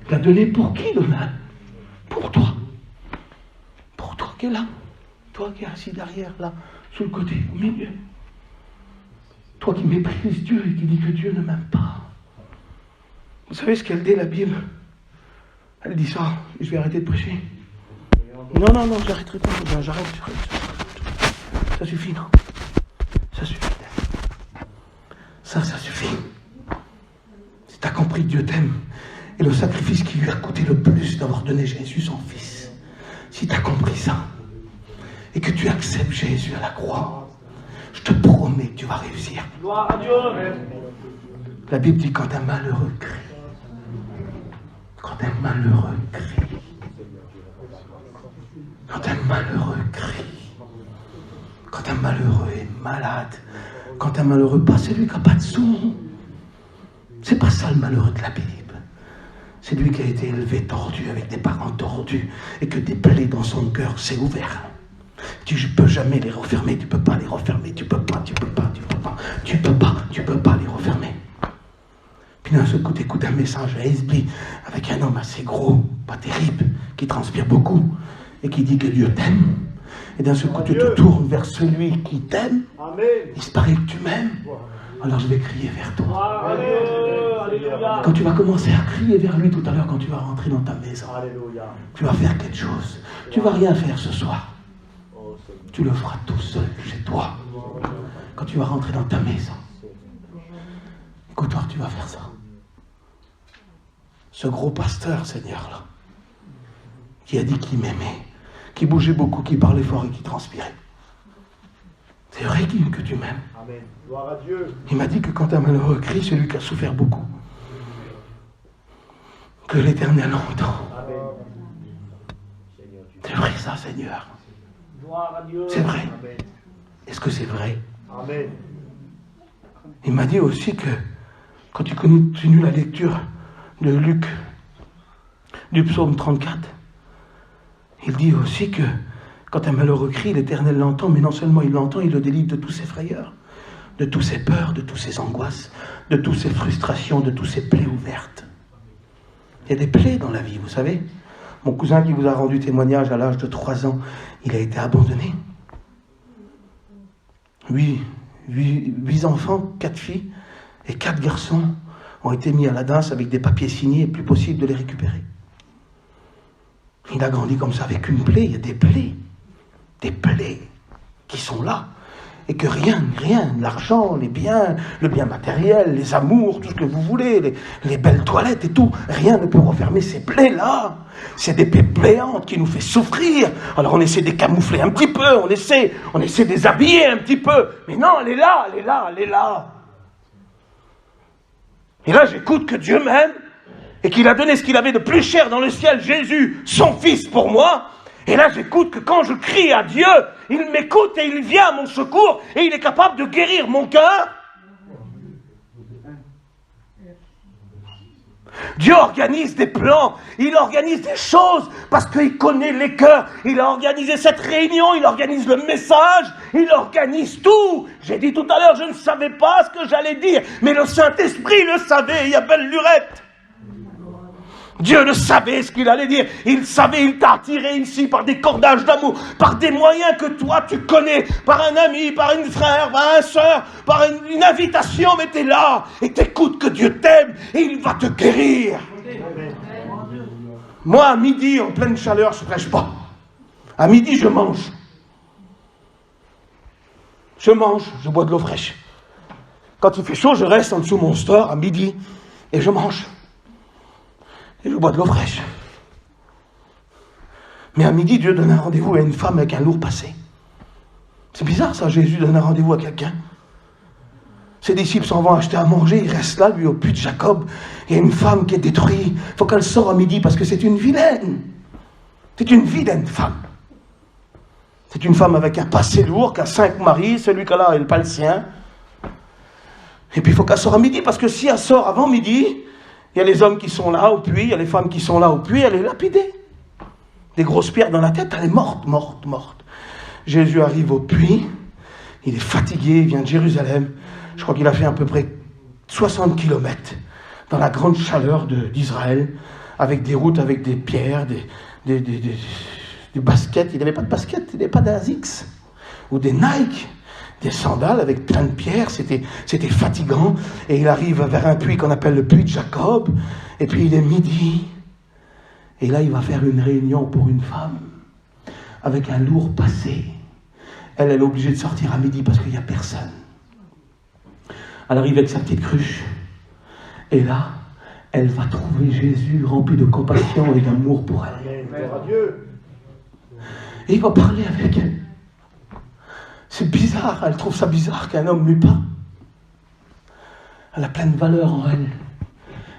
Il a donné pour qui, Donald? Pour toi. Pour toi qui es là. Toi qui es assis derrière, là, sur le côté, au milieu. Toi qui méprises Dieu et qui dis que Dieu ne m'aime pas. Vous savez ce qu'elle dit, la Bible? Elle dit ça, et je vais arrêter de prêcher. Non, j'arrêterai pas. J'arrête. Ça suffit, non? Ça suffit. Ça suffit. Si tu as compris que Dieu t'aime, et le sacrifice qui lui a coûté le plus d'avoir donné Jésus, son Fils, si tu as compris ça, et que tu acceptes Jésus à la croix, je te promets que tu vas réussir. Gloire à Dieu. La Bible dit quand un malheureux crie, Quand un malheureux crie, quand un malheureux est malade, quand un malheureux passe, c'est lui qui n'a pas de sous. C'est pas ça le malheureux de la Bible. C'est lui qui a été élevé tordu, avec des parents tordus, et que des plaies dans son cœur s'est ouvert. Tu ne peux jamais les refermer, tu ne peux pas les refermer, tu ne peux pas les refermer. Puis d'un seul coup, tu écoutes un message à Esby, avec un homme assez gros, pas terrible, qui transpire beaucoup, et qui dit que Dieu t'aime. Et d'un seul coup, tu te tournes vers celui qui t'aime. Il se paraît que tu m'aimes. Alors je vais crier vers toi. Quand tu vas commencer à crier vers lui tout à l'heure, quand tu vas rentrer dans ta maison, tu vas faire quelque chose. Tu ne vas rien faire ce soir. Tu le feras tout seul chez toi. Quand tu vas rentrer dans ta maison, écoute-toi, tu vas faire ça. Ce gros pasteur, Seigneur, là, qui a dit qu'il m'aimait, qui bougeait beaucoup, qui parlait fort et qui transpirait. C'est vrai que tu m'aimes. Amen. Gloire à Dieu. Il m'a dit que quand un malheureux crie, c'est lui qui a souffert beaucoup. Que l'Éternel entend. Amen. C'est vrai ça, Seigneur. Gloire à Dieu. C'est vrai. Amen. Est-ce que c'est vrai? Amen. Il m'a dit aussi que quand tu continues la lecture de Luc, du psaume 34, il dit aussi que quand un malheureux crie, l'Éternel l'entend, mais non seulement il l'entend, il le délivre de tous ses frayeurs, de toutes ses peurs, de toutes ses angoisses, de toutes ses frustrations, de toutes ses plaies ouvertes. Il y a des plaies dans la vie, vous savez. Mon cousin qui vous a rendu témoignage à l'âge de 3 ans, il a été abandonné. 8 enfants, 4 filles et 4 garçons ont été mis à la danse avec des papiers signés et plus possible de les récupérer. Il a grandi comme ça avec une plaie, il y a des plaies qui sont là. Et que rien, l'argent, les biens, le bien matériel, les amours, tout ce que vous voulez, les belles toilettes et tout, rien ne peut refermer ces plaies-là. C'est des plaies béantes qui nous fait souffrir. Alors on essaie de les camoufler un petit peu, on essaie de les habiller un petit peu. Mais non, elle est là. Et là, j'écoute que Dieu m'aime et qu'il a donné ce qu'il avait de plus cher dans le ciel, Jésus, son Fils pour moi. Et là, j'écoute que quand je crie à Dieu, il m'écoute et il vient à mon secours et il est capable de guérir mon cœur. Dieu organise des plans, il organise des choses parce qu'il connaît les cœurs. Il a organisé cette réunion, il organise le message, il organise tout. J'ai dit tout à l'heure, je ne savais pas ce que j'allais dire, mais le Saint-Esprit le savait, il y a belle lurette. Dieu le savait ce qu'il allait dire. Il savait, il t'a attiré ici par des cordages d'amour, par des moyens que toi tu connais, par un ami, par une frère, par une soeur, par une invitation, mais t'es là et t'écoutes que Dieu t'aime et il va te guérir. Moi, à midi, en pleine chaleur, je ne prêche pas. À midi, je mange. Je bois de l'eau fraîche. Quand il fait chaud, je reste en dessous de mon store à midi et je mange. Et je bois de l'eau fraîche. Mais à midi, Dieu donne un rendez-vous à une femme avec un lourd passé. C'est bizarre ça, Jésus donne un rendez-vous à quelqu'un. Ses disciples s'en vont acheter à manger, il reste là, lui, au puits de Jacob. Il y a une femme qui est détruite. Il faut qu'elle sorte à midi parce que c'est une vilaine. C'est une vilaine femme. C'est une femme avec un passé lourd, qui a 5 maris, celui qu'elle a n'est pas le sien. Et puis il faut qu'elle sorte à midi parce que si elle sort avant midi, il y a les hommes qui sont là au puits, il y a les femmes qui sont là au puits, elle est lapidée. Des grosses pierres dans la tête, elle est morte. Jésus arrive au puits, il est fatigué, il vient de Jérusalem. Je crois qu'il a fait à peu près 60 km dans la grande chaleur d'Israël, avec des routes, avec des pierres, des baskets. Il n'avait pas de baskets, il n'avait pas d'Asics ou des Nike. Des sandales avec plein de pierres, c'était fatigant. Et il arrive vers un puits qu'on appelle le puits de Jacob. Et puis il est midi. Et là, il va faire une réunion pour une femme avec un lourd passé. Elle est obligée de sortir à midi parce qu'il n'y a personne. Elle arrive avec sa petite cruche. Et là, elle va trouver Jésus rempli de compassion et d'amour pour elle. Et il va parler avec elle. C'est bizarre, elle trouve ça bizarre qu'un homme lui parle. Elle a plein de valeur en elle.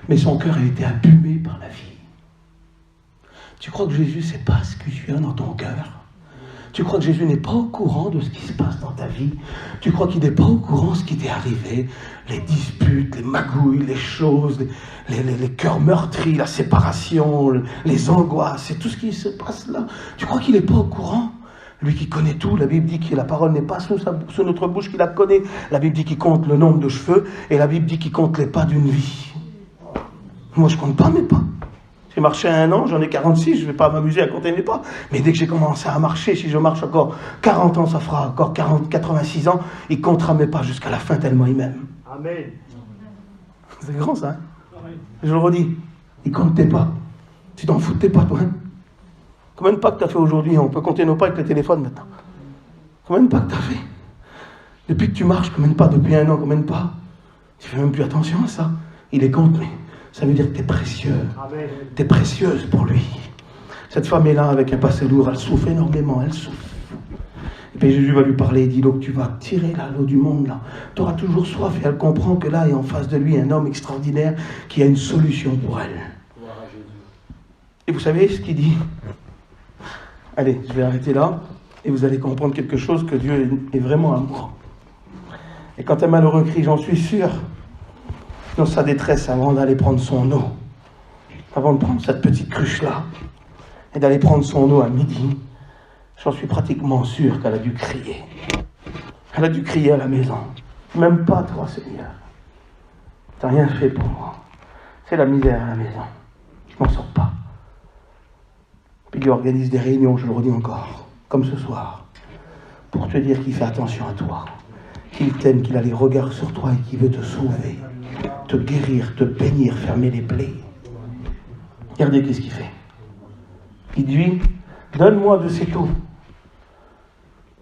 Mais son cœur a été abîmé par la vie. Tu crois que Jésus ne sait pas ce que tu as dans ton cœur? Tu crois que Jésus n'est pas au courant de ce qui se passe dans ta vie? Tu crois qu'il n'est pas au courant de ce qui t'est arrivé? Les disputes, les magouilles, les choses, les cœurs meurtris, la séparation, les angoisses, et tout ce qui se passe là. Tu crois qu'il n'est pas au courant? Lui qui connaît tout, la Bible dit que la parole n'est pas sous notre bouche, qu'il la connaît. La Bible dit qu'il compte le nombre de cheveux, et la Bible dit qu'il compte les pas d'une vie. Moi, je ne compte pas mes pas. J'ai marché 1 an, j'en ai 46, je ne vais pas m'amuser à compter mes pas. Mais dès que j'ai commencé à marcher, si je marche encore 40 ans, ça fera encore 86 ans, il comptera mes pas jusqu'à la fin tellement il m'aime. Amen. C'est grand ça, hein? Je le redis, il compte tes pas. Tu t'en fous de tes pas, toi, hein? Combien de pas que tu as fait aujourd'hui? On peut compter nos pas avec le téléphone maintenant. Combien de pas que tu as fait? Depuis que tu marches, combien de pas? Depuis 1 an, combien de pas? Tu fais même plus attention à ça. Il est compte, mais ça veut dire que tu es précieux. Tu es précieuse pour lui. Cette femme est là avec un passé lourd, elle souffre énormément, elle souffre. Et puis Jésus va lui parler, il dit, l'eau que tu vas tirer là, l'eau du monde là, tu auras toujours soif. Et elle comprend que là est en face de lui un homme extraordinaire qui a une solution pour elle. Et vous savez ce qu'il dit? Allez, je vais arrêter là, et vous allez comprendre quelque chose, que Dieu est vraiment amour. Et quand un malheureux crie, j'en suis sûr, dans sa détresse, avant d'aller prendre son eau, avant de prendre cette petite cruche-là, et d'aller prendre son eau à midi, j'en suis pratiquement sûr qu'elle a dû crier. Elle a dû crier à la maison. Même pas toi, Seigneur. T'as rien fait pour moi. C'est la misère à la maison. Je m'en sors pas. Puis il organise des réunions, je le redis encore, comme ce soir, pour te dire qu'il fait attention à toi, qu'il t'aime, qu'il a les regards sur toi et qu'il veut te sauver, te guérir, te bénir, fermer les plaies. Regardez qu'est-ce qu'il fait. Il dit, donne-moi de cette eau,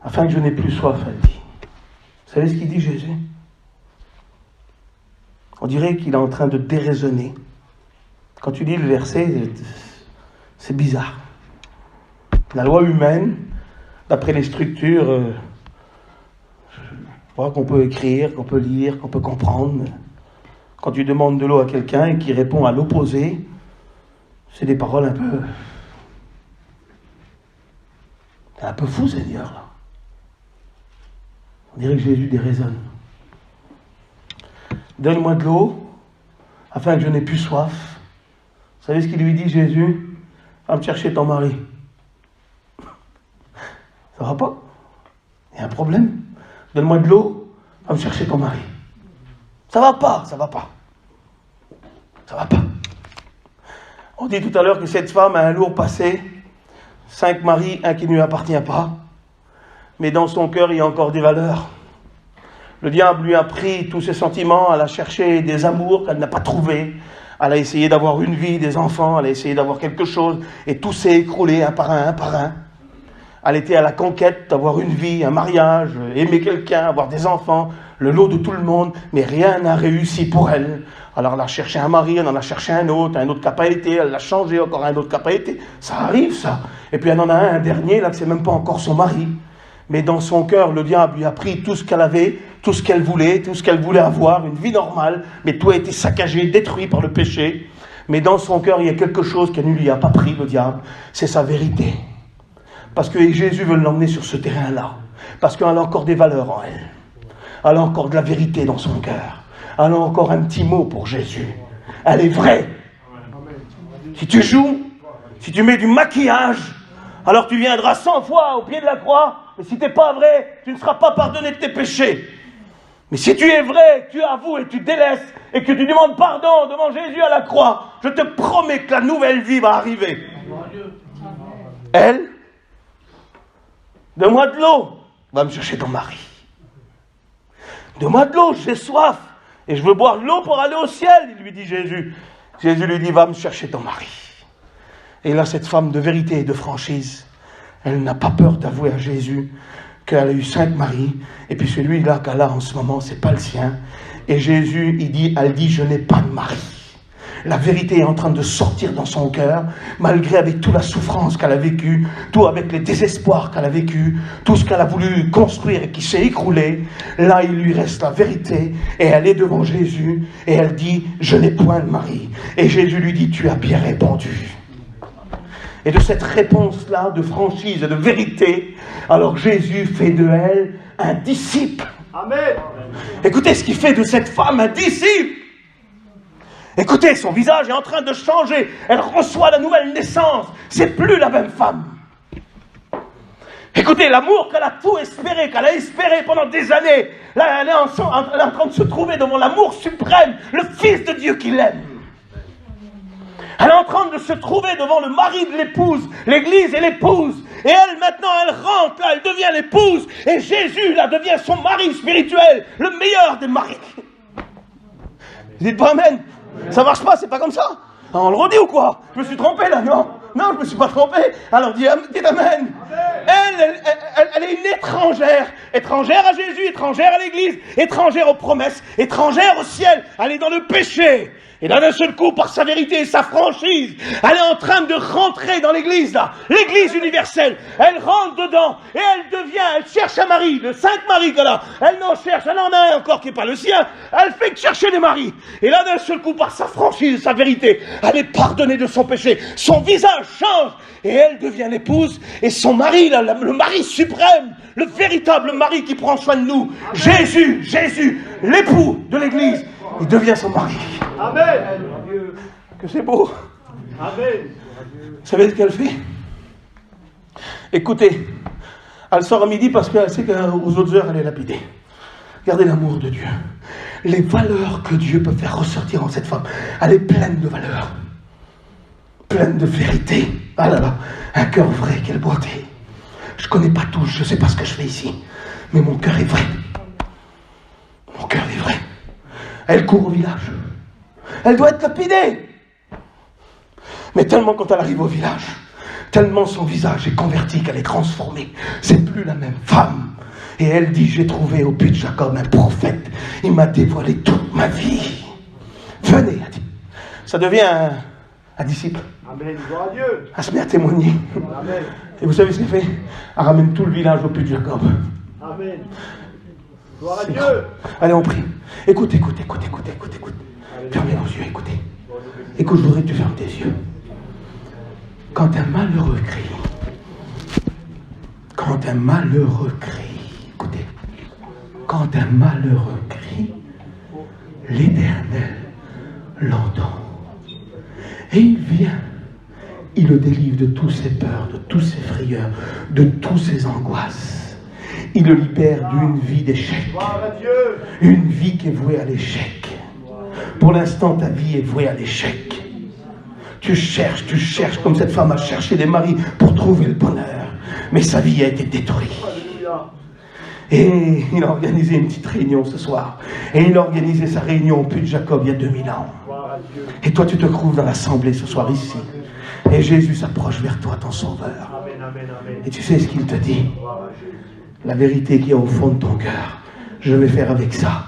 afin que je n'ai plus soif, elle dit. Vous savez ce qu'il dit, Jésus? On dirait qu'il est en train de déraisonner. Quand tu lis le verset, c'est bizarre. La loi humaine, d'après les structures qu'on peut écrire, qu'on peut lire, qu'on peut comprendre, quand tu demandes de l'eau à quelqu'un et qu'il répond à l'opposé, c'est des paroles un peu fou, Seigneur, là. On dirait que Jésus déraisonne. Donne-moi de l'eau, afin que je n'ai plus soif. Vous savez ce qu'il lui dit, Jésus? Va me chercher ton mari. Ça va pas? Il y a un problème. Donne-moi de l'eau, va me chercher ton mari. Ça va pas, ça va pas. Ça va pas. On dit tout à l'heure que cette femme a un lourd passé, 5 maris, un qui ne lui appartient pas, mais dans son cœur il y a encore des valeurs. Le diable lui a pris tous ses sentiments, elle a cherché des amours qu'elle n'a pas trouvés, elle a essayé d'avoir une vie, des enfants, elle a essayé d'avoir quelque chose, et tout s'est écroulé un par un, un par un. Elle était à la conquête d'avoir une vie, un mariage, aimer quelqu'un, avoir des enfants, le lot de tout le monde, mais rien n'a réussi pour elle. Alors elle a cherché un mari, elle en a cherché un autre qui n'a pas été, elle l'a changé, encore un autre qui n'a pas été. Ça arrive ça. Et puis elle en a un dernier, là, que c'est même pas encore son mari. Mais dans son cœur, le diable lui a pris tout ce qu'elle avait, tout ce qu'elle voulait avoir, une vie normale, mais tout a été saccagé, détruit par le péché. Mais dans son cœur, il y a quelque chose qu'elle ne lui a pas pris, le diable, c'est sa vérité. Parce que Jésus veut l'emmener sur ce terrain-là. Parce qu'elle a encore des valeurs en elle. Elle a encore de la vérité dans son cœur. Elle a encore un petit mot pour Jésus. Elle est vraie. Si tu joues, si tu mets du maquillage, alors tu viendras 100 fois au pied de la croix. Mais si tu n'es pas vrai, tu ne seras pas pardonné de tes péchés. Mais si tu es vrai, tu avoues et tu délaisses et que tu demandes pardon devant Jésus à la croix, je te promets que la nouvelle vie va arriver. Elle, donne-moi de l'eau, va me chercher ton mari. Donne-moi de l'eau, j'ai soif. Et je veux boire de l'eau pour aller au ciel, il lui dit Jésus. Jésus lui dit, va me chercher ton mari. Et là, cette femme de vérité et de franchise, elle n'a pas peur d'avouer à Jésus qu'elle a eu 5 maris, et puis celui-là qu'elle a en ce moment, c'est pas le sien. Et Jésus, elle dit, je n'ai pas de mari. La vérité est en train de sortir dans son cœur, malgré avec toute la souffrance qu'elle a vécue, tout avec les désespoirs qu'elle a vécu, tout ce qu'elle a voulu construire et qui s'est écroulé. Là, il lui reste la vérité, et elle est devant Jésus, et elle dit, je n'ai point de mari. Et Jésus lui dit, tu as bien répondu. Et de cette réponse-là, de franchise et de vérité, alors Jésus fait de elle un disciple. Amen. Écoutez ce qu'il fait de cette femme, un disciple. Écoutez, son visage est en train de changer. Elle reçoit la nouvelle naissance. C'est plus la même femme. Écoutez, l'amour qu'elle a tout espéré, qu'elle a espéré pendant des années. Là, elle est en train de se trouver devant l'amour suprême, le Fils de Dieu qui l'aime. Elle est en train de se trouver devant le mari de l'épouse, l'Église et l'épouse. Et elle, maintenant, elle rentre, là, elle devient l'épouse. Et Jésus, là, devient son mari spirituel, le meilleur des maris. Dites pas Amen. Ça marche pas, c'est pas comme ça. On le redit ou quoi? Je me suis trompé là, non? Non, je me suis pas trompé. Alors dites Amen. Elle est une étrangère. Étrangère à Jésus, étrangère à l'Église, étrangère aux promesses, étrangère au ciel. Elle est dans le péché. Et là, d'un seul coup, par sa vérité et sa franchise, elle est en train de rentrer dans l'église, là. L'église universelle. Elle rentre dedans. Et elle cherche un mari. Le 5 maris qu'elle a. Elle en cherche. Elle en a un encore qui n'est pas le sien. Elle fait que chercher des maris. Et là, d'un seul coup, par sa franchise et sa vérité, elle est pardonnée de son péché. Son visage change. Et elle devient l'épouse. Et son mari, là, le mari suprême, le véritable mari qui prend soin de nous. Jésus, l'époux de l'église. Il devient son mari. Amen. Que c'est beau. Amen. Vous savez ce qu'elle fait? Écoutez, elle sort à midi parce qu'elle sait qu'aux autres heures, elle est lapidée. Regardez l'amour de Dieu. Les valeurs que Dieu peut faire ressortir en cette femme. Elle est pleine de valeurs. Pleine de vérité. Ah là là, un cœur vrai, quelle beauté. Je ne connais pas tout, je ne sais pas ce que je fais ici. Mais mon cœur est vrai. Mon cœur est vrai. Elle court au village. Elle doit être lapidée. Mais tellement quand elle arrive au village, tellement son visage est converti qu'elle est transformée. C'est plus la même femme. Et elle dit, j'ai trouvé au puits de Jacob un prophète. Il m'a dévoilé toute ma vie. Venez, elle dit. Ça devient un disciple. Amen. Gloire à Dieu. Elle se met à témoigner. Amen. Et vous savez ce qu'elle fait? Elle ramène tout le village au puits de Jacob. Amen. Gloire à C'est Dieu. grand. Allez, on prie. Écoute. Fermez vos yeux, écoutez. Écoute, je voudrais que tu fermes tes yeux. Quand un malheureux crie, écoutez. Quand un malheureux crie, l'Éternel l'entend. Et il vient. Il le délivre de toutes ses peurs, de toutes ses frayeurs, de toutes ses angoisses. Il le libère d'une vie d'échec. Une vie qui est vouée à l'échec. Pour l'instant, ta vie est vouée à l'échec. Tu cherches comme cette femme a cherché des maris pour trouver le bonheur. Mais sa vie a été détruite. Et il a organisé une petite réunion ce soir. Et il a organisé sa réunion au puits de Jacob il y a 2000 ans. Et toi, tu te trouves dans l'assemblée ce soir ici. Et Jésus s'approche vers toi, ton sauveur. Et tu sais ce qu'il te dit? La vérité qui est au fond de ton cœur. Je vais faire avec ça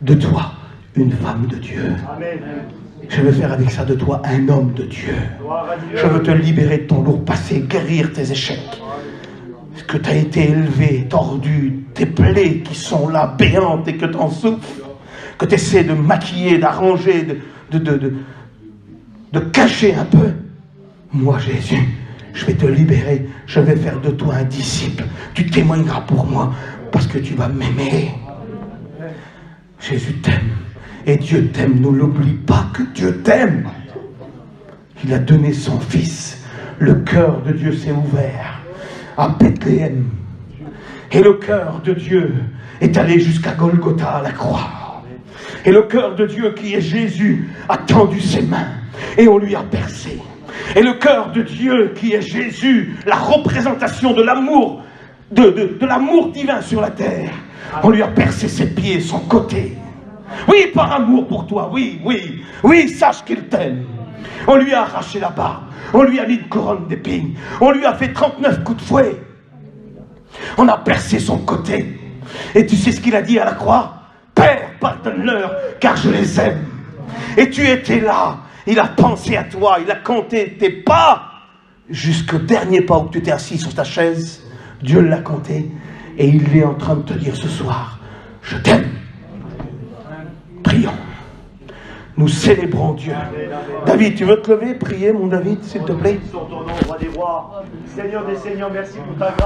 de toi une femme de Dieu. Je vais faire avec ça de toi un homme de Dieu. Je veux te libérer de ton lourd passé, guérir tes échecs. Que tu as été élevé, tordu, tes plaies qui sont là, béantes, et que tu en souffres. Que tu essaies de maquiller, d'arranger, de cacher un peu. Moi, Jésus, je vais te libérer. Je vais faire de toi un disciple. Tu témoigneras pour moi parce que tu vas m'aimer. Jésus t'aime. Et Dieu t'aime. Ne l'oublie pas que Dieu t'aime. Il a donné son Fils. Le cœur de Dieu s'est ouvert à Bethléem. Et le cœur de Dieu est allé jusqu'à Golgotha, à la croix. Et le cœur de Dieu, qui est Jésus, a tendu ses mains. Et on lui a percé. Et le cœur de Dieu, qui est Jésus, la représentation de l'amour, de l'amour divin sur la terre, on lui a percé ses pieds, son côté. Oui, par amour pour toi, oui, sache qu'il t'aime. On lui a arraché la barbe, on lui a mis une couronne d'épines, on lui a fait 39 coups de fouet. On a percé son côté. Et tu sais ce qu'il a dit à la croix? Père, pardonne-leur, car je les aime. Et tu étais là. Il a pensé à toi. Il a compté tes pas. Jusqu'au dernier pas où tu t'es assis sur ta chaise. Dieu l'a compté. Et il est en train de te dire ce soir, je t'aime. Prions. Nous célébrons Dieu. David, tu veux te lever, prier, mon David, s'il te plaît? Sur ton nom, roi des rois. Seigneur des seigneurs, merci pour ta grâce.